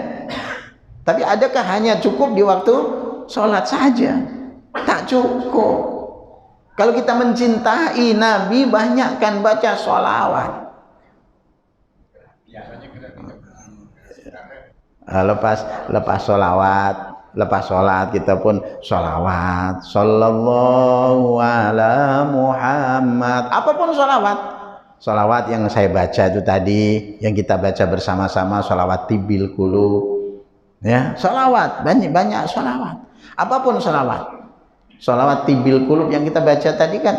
Tapi adakah hanya cukup di waktu sholat saja? Tak cukup. Kalau kita mencintai Nabi, banyakkan baca sholawat. Lepas sholawat, lepas sholat kita pun sholawat, sallallahu ala Muhammad. Apapun sholawat yang saya baca itu tadi, yang kita baca bersama-sama, sholawat tibil qulub, ya, sholawat, banyak sholawat. Apapun sholawat tibil qulub yang kita baca tadi kan,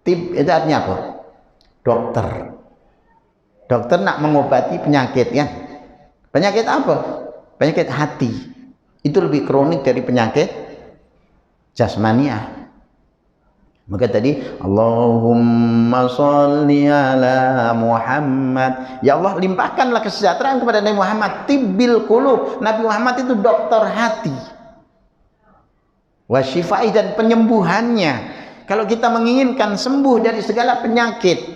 tib itu artinya apa? Dokter nak mengobati penyakit kan? Penyakit apa? Penyakit hati. Itu lebih kronik dari penyakit jasmaniah. Maka tadi Allahumma sholli ala Muhammad. Ya Allah, limpahkanlah kesejahteraan kepada Nabi Muhammad. Tibbil qulub. Nabi Muhammad itu dokter hati. Wa syifai, dan penyembuhannya. Kalau kita menginginkan sembuh dari segala penyakit,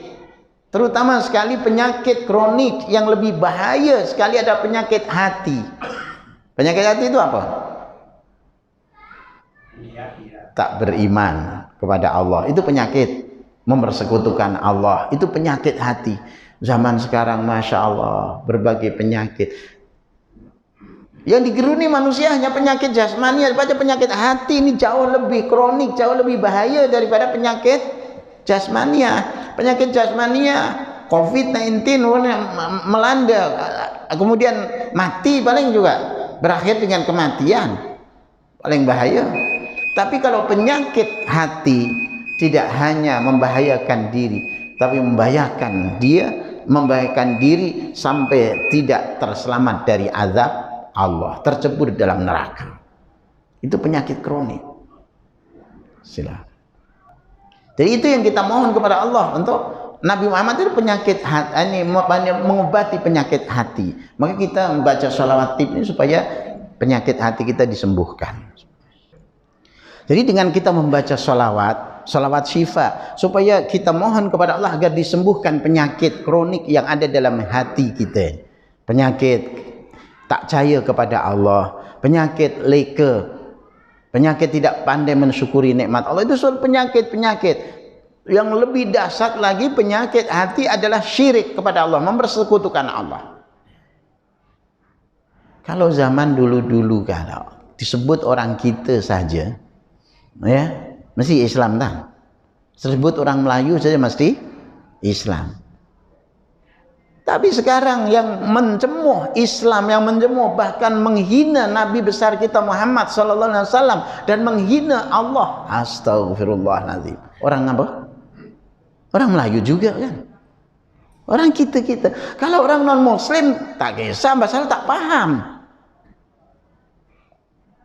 terutama sekali penyakit kronik yang lebih bahaya sekali, ada penyakit hati. Penyakit hati itu apa? Tak beriman kepada Allah. Itu penyakit. Mempersekutukan Allah. Itu penyakit hati. Zaman sekarang Masya Allah, berbagai penyakit. Yang digeruni manusia hanya penyakit jasmani, daripada penyakit hati ini jauh lebih kronik, jauh lebih bahaya daripada penyakit jasmania. Penyakit jasmania, COVID-19 melanda, kemudian mati, paling juga berakhir dengan kematian, paling bahaya. Tapi kalau penyakit hati tidak hanya membahayakan diri, tapi membahayakan diri sampai tidak terselamat dari azab Allah, tercebur dalam neraka. Itu penyakit kronik. Silakan. Jadi itu yang kita mohon kepada Allah untuk Nabi Muhammad itu penyakit hati, ini mengobati penyakit hati. Maka kita membaca sholawat ini supaya penyakit hati kita disembuhkan. Jadi dengan kita membaca sholawat syifa, supaya kita mohon kepada Allah agar disembuhkan penyakit kronik yang ada dalam hati kita. Penyakit tak percaya kepada Allah, penyakit leka, penyakit tidak pandai mensyukuri nikmat Allah. Itu soal penyakit-penyakit. Yang lebih dahsyat lagi, penyakit hati adalah syirik kepada Allah, mempersekutukan Allah. Kalau zaman dulu-dulu, kalau disebut orang kita saja, ya, mesti Islam tak? Disebut orang Melayu saja mesti Islam. Tapi sekarang yang mencemuh Islam, yang mencemuh bahkan menghina Nabi besar kita Muhammad sallallahu alaihi wasallam dan menghina Allah. Astagfirullahaladzim. Orang apa? Orang Melayu juga kan. Orang kita. Kalau orang non muslim tak kisah, masalah tak paham.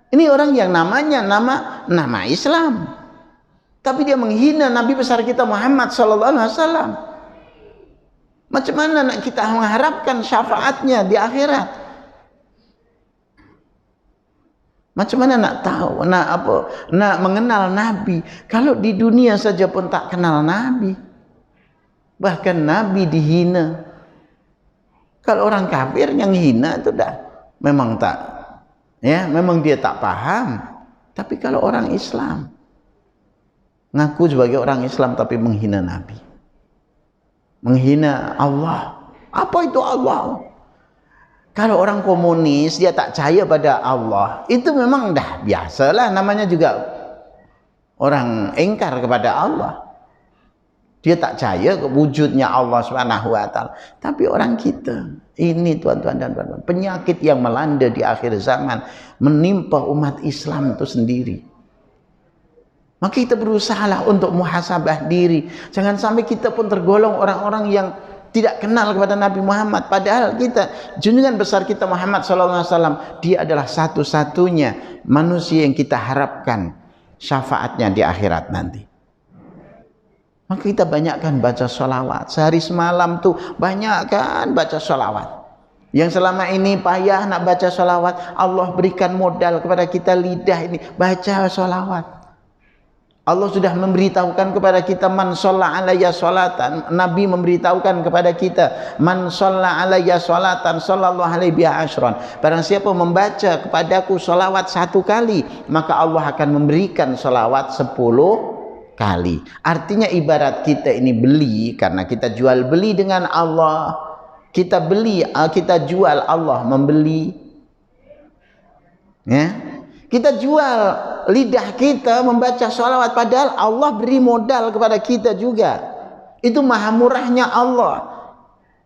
Ini orang yang namanya nama Islam, tapi dia menghina Nabi besar kita Muhammad sallallahu alaihi wasallam. Macam mana nak kita mengharapkan syafaatnya di akhirat? Macam mana nak tahu, nak mengenal Nabi kalau di dunia saja pun tak kenal Nabi? Bahkan Nabi dihina. Kalau orang kafir yang hina itu dah memang tak, ya, memang dia tak paham. Tapi kalau orang Islam ngaku sebagai orang Islam tapi menghina Nabi, menghina Allah. Apa itu Allah? Kalau orang komunis dia tak percaya pada Allah, itu memang dah biasalah, namanya juga orang ingkar kepada Allah. Dia tak percaya wujudnya Allah Subhanahu wa taala. Tapi orang kita, ini tuan-tuan dan puan-puan, penyakit yang melanda di akhir zaman menimpa umat Islam itu sendiri. Maka kita berusahalah untuk muhasabah diri. Jangan sampai kita pun tergolong orang-orang yang tidak kenal kepada Nabi Muhammad. Padahal kita, junjungan besar kita Muhammad SAW, dia adalah satu-satunya manusia yang kita harapkan syafaatnya di akhirat nanti. Maka kita banyakkan baca sholawat. Sehari semalam tuh banyakkan baca sholawat. Yang selama ini payah nak baca sholawat, Allah berikan modal kepada kita lidah ini, baca sholawat. Allah sudah memberitahukan kepada kita, man sholla alayya sholatan. Nabi memberitahukan kepada kita, man sholla alayya sholatan sallallahu alaihi biha asyran. Barang siapa membaca kepadaku sholawat 1 kali, maka Allah akan memberikan sholawat 10 kali. Artinya ibarat kita ini beli, karena kita jual beli dengan Allah. Kita beli, kita jual, Allah membeli. Ya, kita jual lidah kita membaca sholawat, padahal Allah beri modal kepada kita juga. Itu maha murahnya Allah.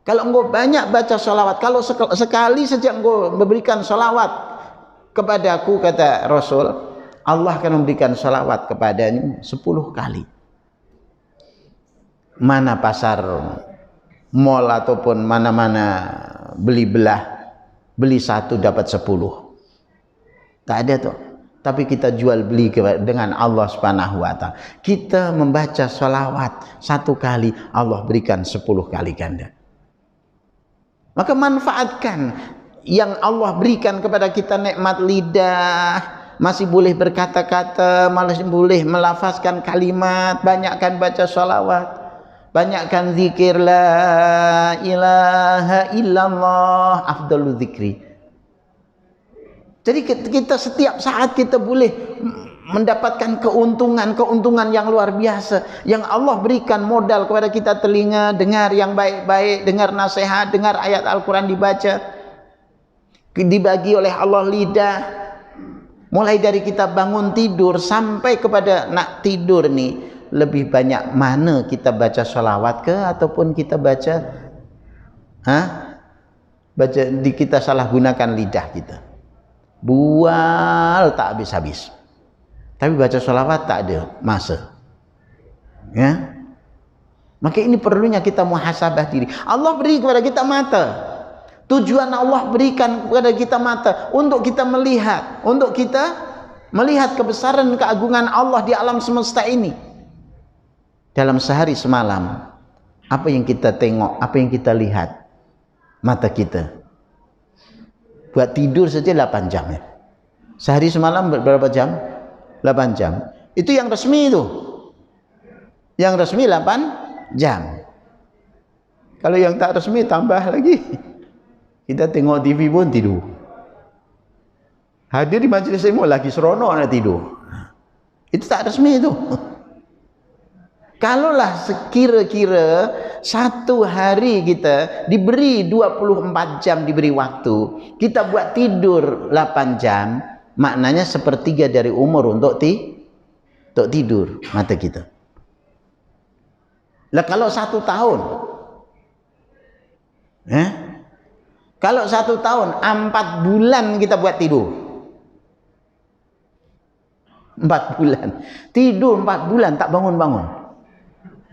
Kalau engkau banyak baca sholawat, kalau sekali saja engkau memberikan sholawat kepadaku, kata Rasul, Allah akan memberikan sholawat kepadanya 10 kali. Mana pasar mall ataupun mana-mana beli 1 dapat 10. Tak ada tuh. Tapi kita jual beli dengan Allah Subhanahu wa taala. Kita membaca sholawat 1 kali, Allah berikan 10 kali ganda. Maka manfaatkan yang Allah berikan kepada kita, nikmat lidah, masih boleh berkata-kata, masih boleh melafazkan kalimat, banyakkan baca sholawat, banyakkan zikir la ilaha illallah, afdalu zikri. Jadi kita setiap saat kita boleh mendapatkan keuntungan yang luar biasa yang Allah berikan modal kepada kita. Telinga dengar yang baik-baik, dengar nasihat, dengar ayat Al-Quran dibaca, dibagi oleh Allah lidah. Mulai dari kita bangun tidur sampai kepada nak tidur nih, lebih banyak mana kita baca sholawat ke ataupun kita baca kita salah gunakan lidah kita, bual tak habis-habis. Tapi baca sholawat tak ada masa. Ya, maka ini perlunya kita muhasabah diri. Allah beri kepada kita mata. Tujuan Allah berikan kepada kita mata untuk kita melihat, kebesaran keagungan Allah di alam semesta ini. Dalam sehari semalam, apa yang kita tengok, apa yang kita lihat, mata kita. Buat tidur saja 8 jam ya. Sehari semalam berapa jam? 8 jam. Itu yang resmi itu. Yang resmi 8 jam. Kalau yang tak resmi tambah lagi. Kita tengok TV pun tidur. Hadir di majlis ilmu lagi seronok nak tidur. Itu tak resmi itu. Kalaulah sekira-kira 1 hari kita diberi 24 jam diberi waktu, kita buat tidur 8 jam, maknanya 1/3 dari umur untuk tidur mata kita. Lah kalau 1 tahun, kalau 1 tahun 4 bulan kita buat tidur. 4 bulan. Tidur 4 bulan tak bangun-bangun.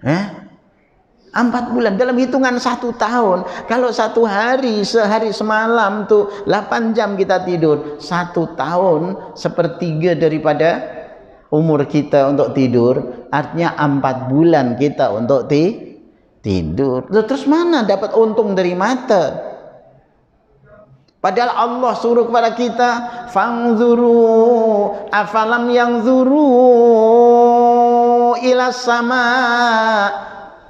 4 bulan. Dalam hitungan 1 tahun. Kalau 1 hari, sehari semalam tuh 8 jam kita tidur. 1 tahun 1/3 daripada umur kita untuk tidur. Artinya 4 bulan kita untuk tidur. Terus mana dapat untung dari mata? Padahal Allah suruh kepada kita, fangzuru afalam yanzuru ila sama,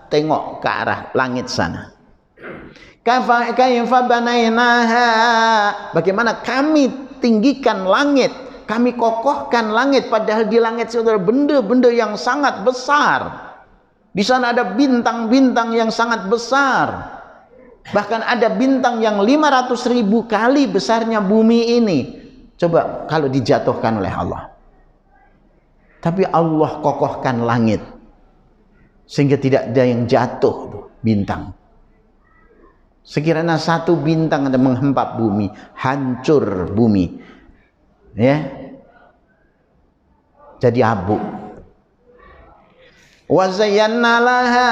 tengok ke arah langit sana. Kaifa banainaha, bagaimana kami tinggikan langit, kami kokohkan langit, padahal di langit itu ada benda-benda yang sangat besar. Di sana ada bintang-bintang yang sangat besar. Bahkan ada bintang yang 500.000 kali besarnya bumi ini. Coba kalau dijatuhkan oleh Allah. Tapi Allah kokohkan langit sehingga tidak ada yang jatuh bintang. Sekiranya satu bintang ada menghempap bumi, hancur bumi, ya, jadi abu. Wa zayyana laha,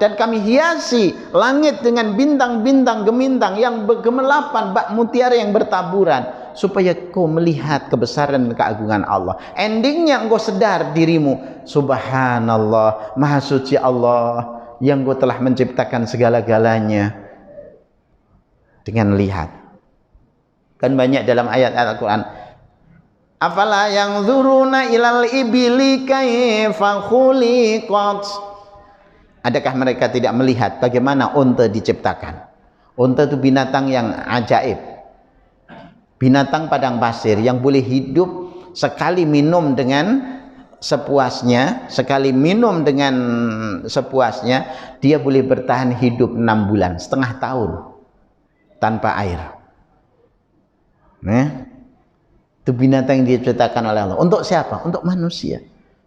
dan kami hiasi langit dengan bintang-bintang gemintang yang bergemelapan, bak mutiara yang bertaburan, supaya kau melihat kebesaran dan keagungan Allah. Endingnya engkau sadar dirimu, subhanallah, maha suci Allah yang engkau telah menciptakan segala-galanya dengan lihat. Kan banyak dalam ayat-ayat Al-Quran, afala yanzuruna ilal ibili kaifa khuliqat. Adakah mereka tidak melihat bagaimana unta diciptakan? Unta itu binatang yang ajaib, binatang padang pasir yang boleh hidup sekali minum dengan sepuasnya, sekali minum dengan sepuasnya, dia boleh bertahan hidup 6 bulan, setengah tahun tanpa air. Itu binatang yang diciptakan oleh Allah. Untuk siapa? Untuk manusia.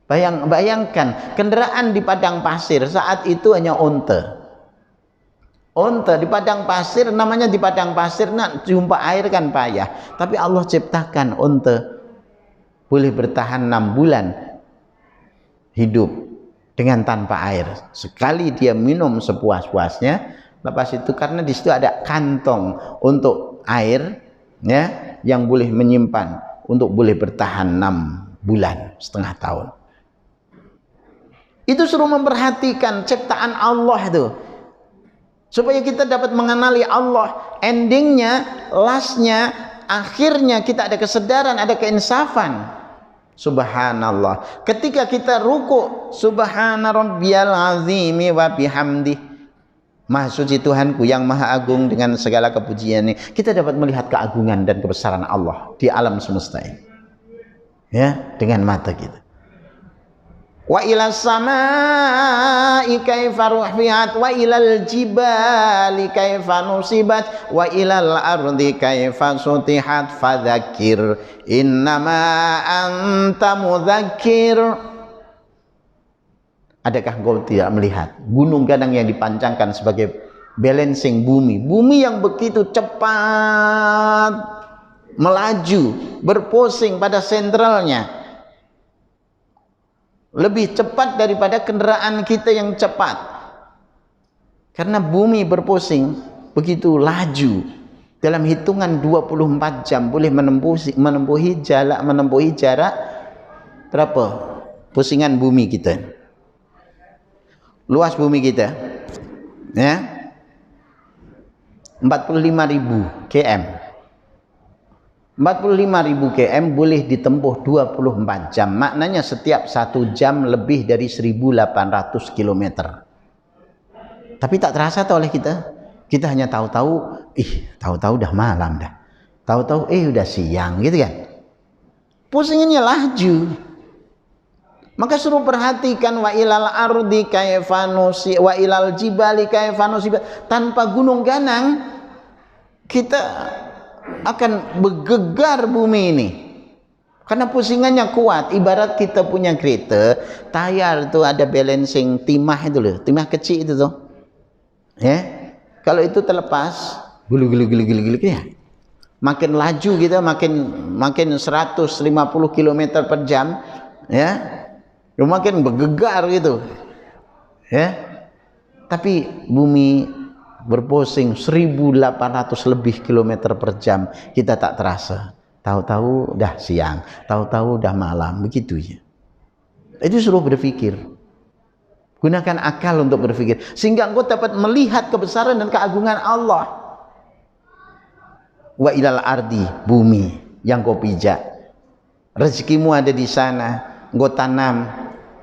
Bayangkan kendaraan di padang pasir saat itu hanya unta. Unta di padang pasir, namanya di padang pasir, nak jumpa air kan payah. Tapi Allah ciptakan unta boleh bertahan 6 bulan hidup dengan tanpa air. Sekali dia minum sepuas-puasnya, lepas itu karena di situ ada kantong untuk air, ya, yang boleh menyimpan untuk boleh bertahan 6 bulan, setengah tahun. Itu suruh memperhatikan ciptaan Allah itu, supaya kita dapat mengenali Allah. Endingnya, lastnya, akhirnya kita ada kesadaran, ada keinsafan. Subhanallah, ketika kita ruku, subhana rabbiyal azimi wa bihamdi, maha suci Tuhanku yang maha agung dengan segala kepujiannya. Kita dapat melihat keagungan dan kebesaran Allah di alam semesta ini, ya, dengan mata kita. Wa ilas samai kaifa rufiat wa ilal jibali kaifa nusibat wa ilal ardi kaifa sutihat fadzakir innama anta mudzakir. Adakah engkau tidak melihat gunung gadang yang dipancangkan sebagai balancing bumi, bumi yang begitu cepat melaju, berpusing pada sentralnya, lebih cepat daripada kendaraan kita yang cepat, karena bumi berpusing begitu laju, dalam hitungan 24 jam boleh menempuhi jarak berapa pusingan bumi kita, luas bumi kita, ya, 45.000 km. 45.000 km boleh ditempuh 24 jam. Maknanya setiap 1 jam lebih dari 1.800 km. Tapi tak terasa oleh kita. Kita hanya tahu-tahu, tahu-tahu udah malam dah. Tahu-tahu udah siang, gitu kan. Pusingannya laju. Maka suruh perhatikan, wa ilal ardi kaifa nusi wa ilal jibali kaifa nusibat. Tanpa gunung ganang kita akan bergegar bumi ini, karena pusingannya kuat. Ibarat kita punya kereta, tayar itu ada balancing timah itu loh, timah kecil itu tuh, ya. Kalau itu terlepas, gulu ya. Makin laju kita, makin 150 km per jam, ya, makin bergegar gitu, ya. Tapi bumi berpusing 1.800 lebih kilometer per jam, kita tak terasa. Tahu-tahu dah siang, tahu-tahu dah malam, begitu ya. Itu suruh berpikir. Gunakan akal untuk berpikir, sehingga engkau dapat melihat kebesaran dan keagungan Allah. Wa ilal ardi, bumi yang kau pijak, rezekimu ada di sana. Engkau tanam,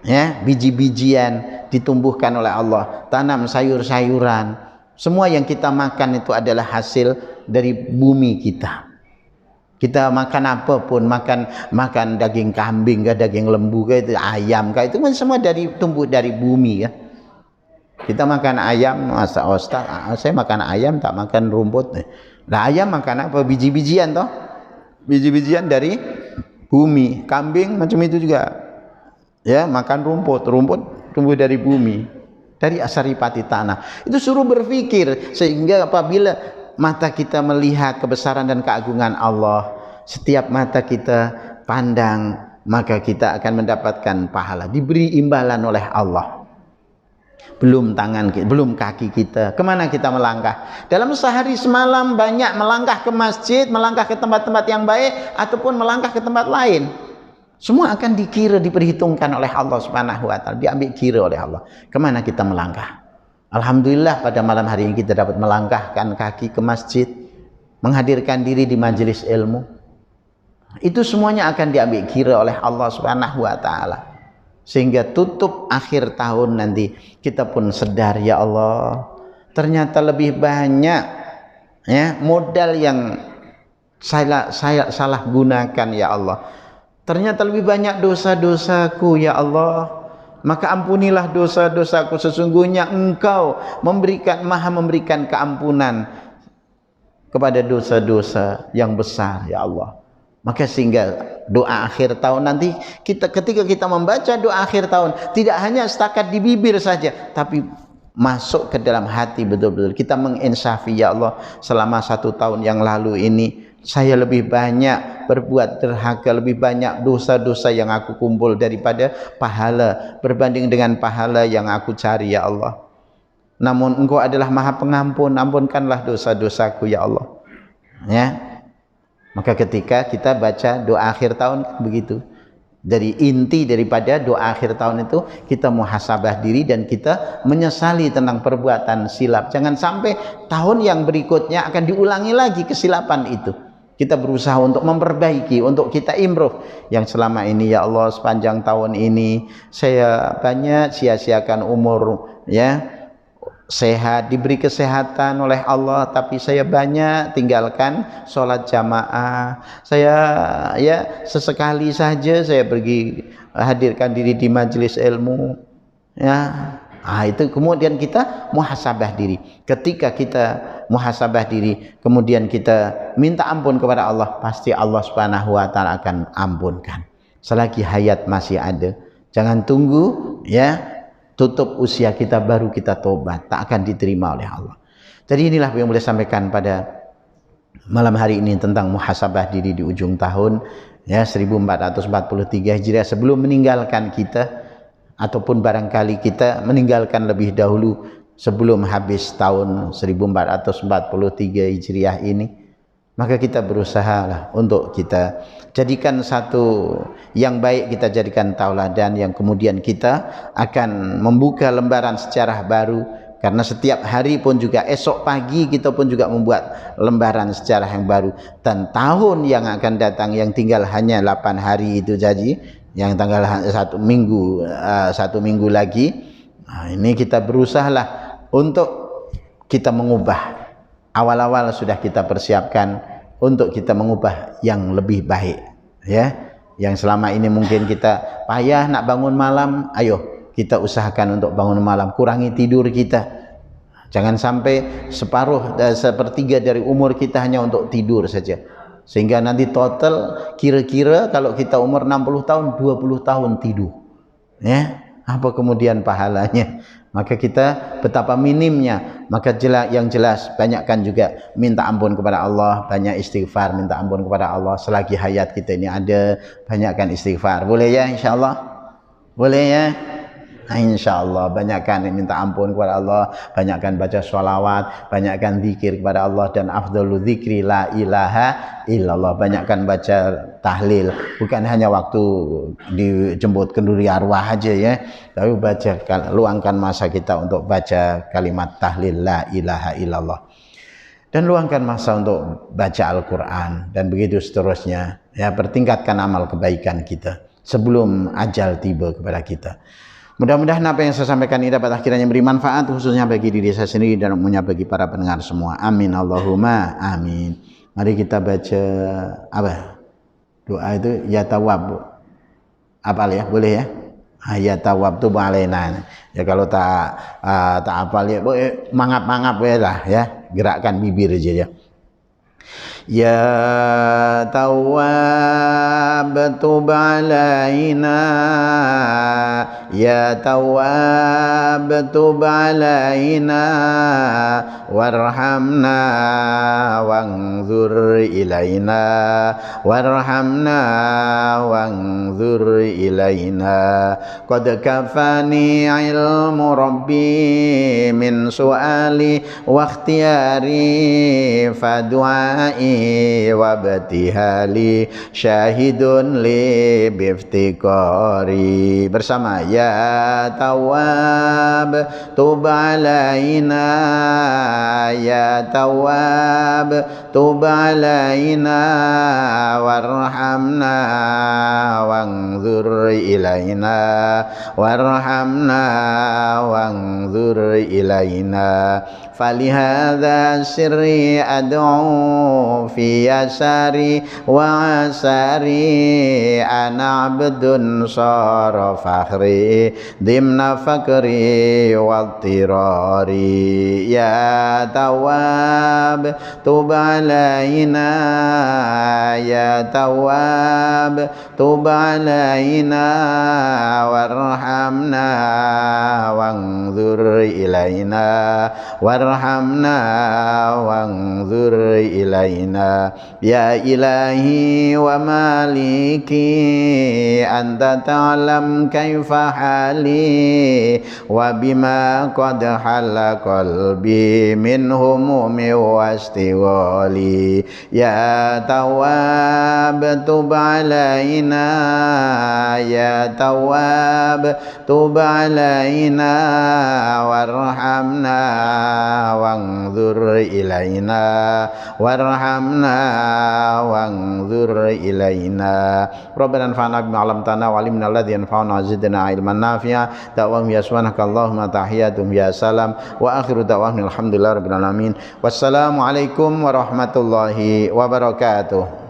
ya, biji-bijian ditumbuhkan oleh Allah, tanam sayur-sayuran. Semua yang kita makan itu adalah hasil dari bumi kita. Kita makan apapun, makan daging kambing kah, daging lembu kah, itu ayam kah, itu kan semua tumbuh dari bumi ya. Kita makan ayam, masa Ustaz, saya makan ayam tak makan rumput. Nah, ayam makan apa? Biji-bijian toh? Biji-bijian dari bumi. Kambing macam itu juga, ya, makan rumput tumbuh dari bumi, dari asaripati tanah. Itu suruh berpikir, sehingga apabila mata kita melihat kebesaran dan keagungan Allah, setiap mata kita pandang, maka kita akan mendapatkan pahala, diberi imbalan oleh Allah. Belum tangan kita, belum kaki kita, kemana kita melangkah. Dalam sehari semalam banyak melangkah ke masjid, melangkah ke tempat-tempat yang baik, ataupun melangkah ke tempat lain. Semua akan dikira, diperhitungkan oleh Allah Subhanahu wa ta'ala, diambil kira oleh Allah. Kemana kita melangkah. Alhamdulillah pada malam hari ini kita dapat melangkahkan kaki ke masjid, menghadirkan diri di majelis ilmu. Itu semuanya akan diambil kira oleh Allah Subhanahu wa ta'ala. Sehingga tutup akhir tahun nanti kita pun sadar, ya Allah, ternyata lebih banyak, ya, modal yang saya salah gunakan, ya Allah. Ternyata lebih banyak dosa-dosaku, ya Allah. Maka ampunilah dosa-dosaku, sesungguhnya Engkau maha memberikan keampunan kepada dosa-dosa yang besar, ya Allah. Maka sehingga doa akhir tahun nanti ketika kita membaca doa akhir tahun, tidak hanya setakat di bibir saja, tapi masuk ke dalam hati betul-betul. Kita menginsafi, ya Allah, selama 1 tahun yang lalu ini saya lebih banyak berbuat derhaka, lebih banyak dosa-dosa yang aku kumpul daripada pahala, berbanding dengan pahala yang aku cari, ya Allah. Namun Engkau adalah Maha Pengampun, ampunkanlah dosa-dosaku, ya Allah. Ya. Maka ketika kita baca doa akhir tahun begitu, dari inti daripada doa akhir tahun itu kita muhasabah diri dan kita menyesali tentang perbuatan silap. Jangan sampai tahun yang berikutnya akan diulangi lagi kesilapan itu. Kita berusaha untuk memperbaiki, untuk kita improve. Yang selama ini, ya Allah, sepanjang tahun ini saya banyak sia-siakan umur, ya, sehat, diberi kesehatan oleh Allah, tapi saya banyak tinggalkan sholat jamaah. Saya, ya, sesekali saja saya pergi hadirkan diri di majelis ilmu, ya. Itu kemudian kita muhasabah diri. Ketika kita muhasabah diri, kemudian kita minta ampun kepada Allah, pasti Allah Subhanahu wa ta'ala akan ampunkan. Selagi hayat masih ada, jangan tunggu, ya, tutup usia kita baru kita tobat, tak akan diterima oleh Allah. Jadi inilah yang boleh sampaikan pada malam hari ini tentang muhasabah diri di ujung tahun, ya, 1443 Hijriah, sebelum meninggalkan kita, ataupun barangkali kita meninggalkan lebih dahulu sebelum habis tahun 1443 Hijriah ini. Maka kita berusaha untuk kita jadikan satu yang baik, kita jadikan tauladan yang kemudian kita akan membuka lembaran sejarah baru. Karena setiap hari pun juga, esok pagi kita pun juga membuat lembaran sejarah yang baru. Dan tahun yang akan datang yang tinggal hanya 8 hari itu jadi, yang tanggal 1 minggu lagi, ini kita berusahalah untuk kita mengubah. Awal-awal sudah kita persiapkan untuk kita mengubah yang lebih baik, ya. Yang selama ini mungkin kita payah nak bangun malam, ayo kita usahakan untuk bangun malam, kurangi tidur kita. Jangan sampai sepertiga dari umur kita hanya untuk tidur saja, sehingga nanti total kira-kira kalau kita umur 60 tahun 20 tahun tidur, ya, apa kemudian pahalanya? Maka kita betapa minimnya. Maka yang jelas banyakkan juga minta ampun kepada Allah, banyak istighfar, minta ampun kepada Allah selagi hayat kita ini ada. Banyakkan istighfar, boleh ya, insyaallah, boleh ya. InsyaAllah banyakkan minta ampun kepada Allah, banyakkan baca sholawat, banyakkan zikir kepada Allah, dan afdhalu dzikri la ilaha illallah. Banyakkan baca tahlil, bukan hanya waktu dijemput kenduri arwah aja, ya, tapi luangkan masa kita untuk baca kalimat tahlil la ilaha illallah, dan luangkan masa untuk baca Al-Quran, dan begitu seterusnya, ya. Pertingkatkan amal kebaikan kita sebelum ajal tiba kepada kita. Mudah-mudahan apa yang saya sampaikan ini dapat akhirnya beri manfaat, khususnya bagi diri saya sendiri dan umumnya bagi para pendengar semua. Amin Allahumma amin. Mari kita baca apa? Doa itu ya tawab. Apal ya, boleh ya? Ya tawab tu alaina. Ya kalau tak apal ya, mangap-mangap ya lah, ya. Gerakkan bibir aja ya. Ya Tawwab tub alaina, Ya Tawwab tub alaina, warhamna wanzur ilaina, warhamna wanzur ilaina. Qad kafani ilmu rabbi min su'ali wa ikhtiyari, fadu'ai wabtihali syahidun li biftiqari. Bersama ya Tawwab tub alaina, ya Tawwab tub alaina, warhamna wanzur ilaina, warhamna wanzur ilaina. Falihadza sirri ad'u fi yasari wa asari, ana abdun sara fakhri dimna fakri wa tirari. Ya Tawwab tub alaina, ya Tawwab tub alaina, warhamna wanzur ilaina, warhamna wanzur ilaina. Ya ilahi wa maliki, anta ta'lam kaifa hali, wa bima qad hala qalbi min humumi wa istighali. Ya Tawwab tub alaina, ya Tawwab tub alaina, warhamna wanzur ilaina, warhamna wanzur ilaina. Rabbana anfa'na bima 'allamtana wa 'allimna alladhi yanfa'una wa zidna ilman nafi'a. Da'wahum ya subhanakallahumma tahiyatum ya salam wa akhiru da'wahum alhamdulillahi rabbil alamin. Wassalamu alaikum warahmatullahi wabarakatuh.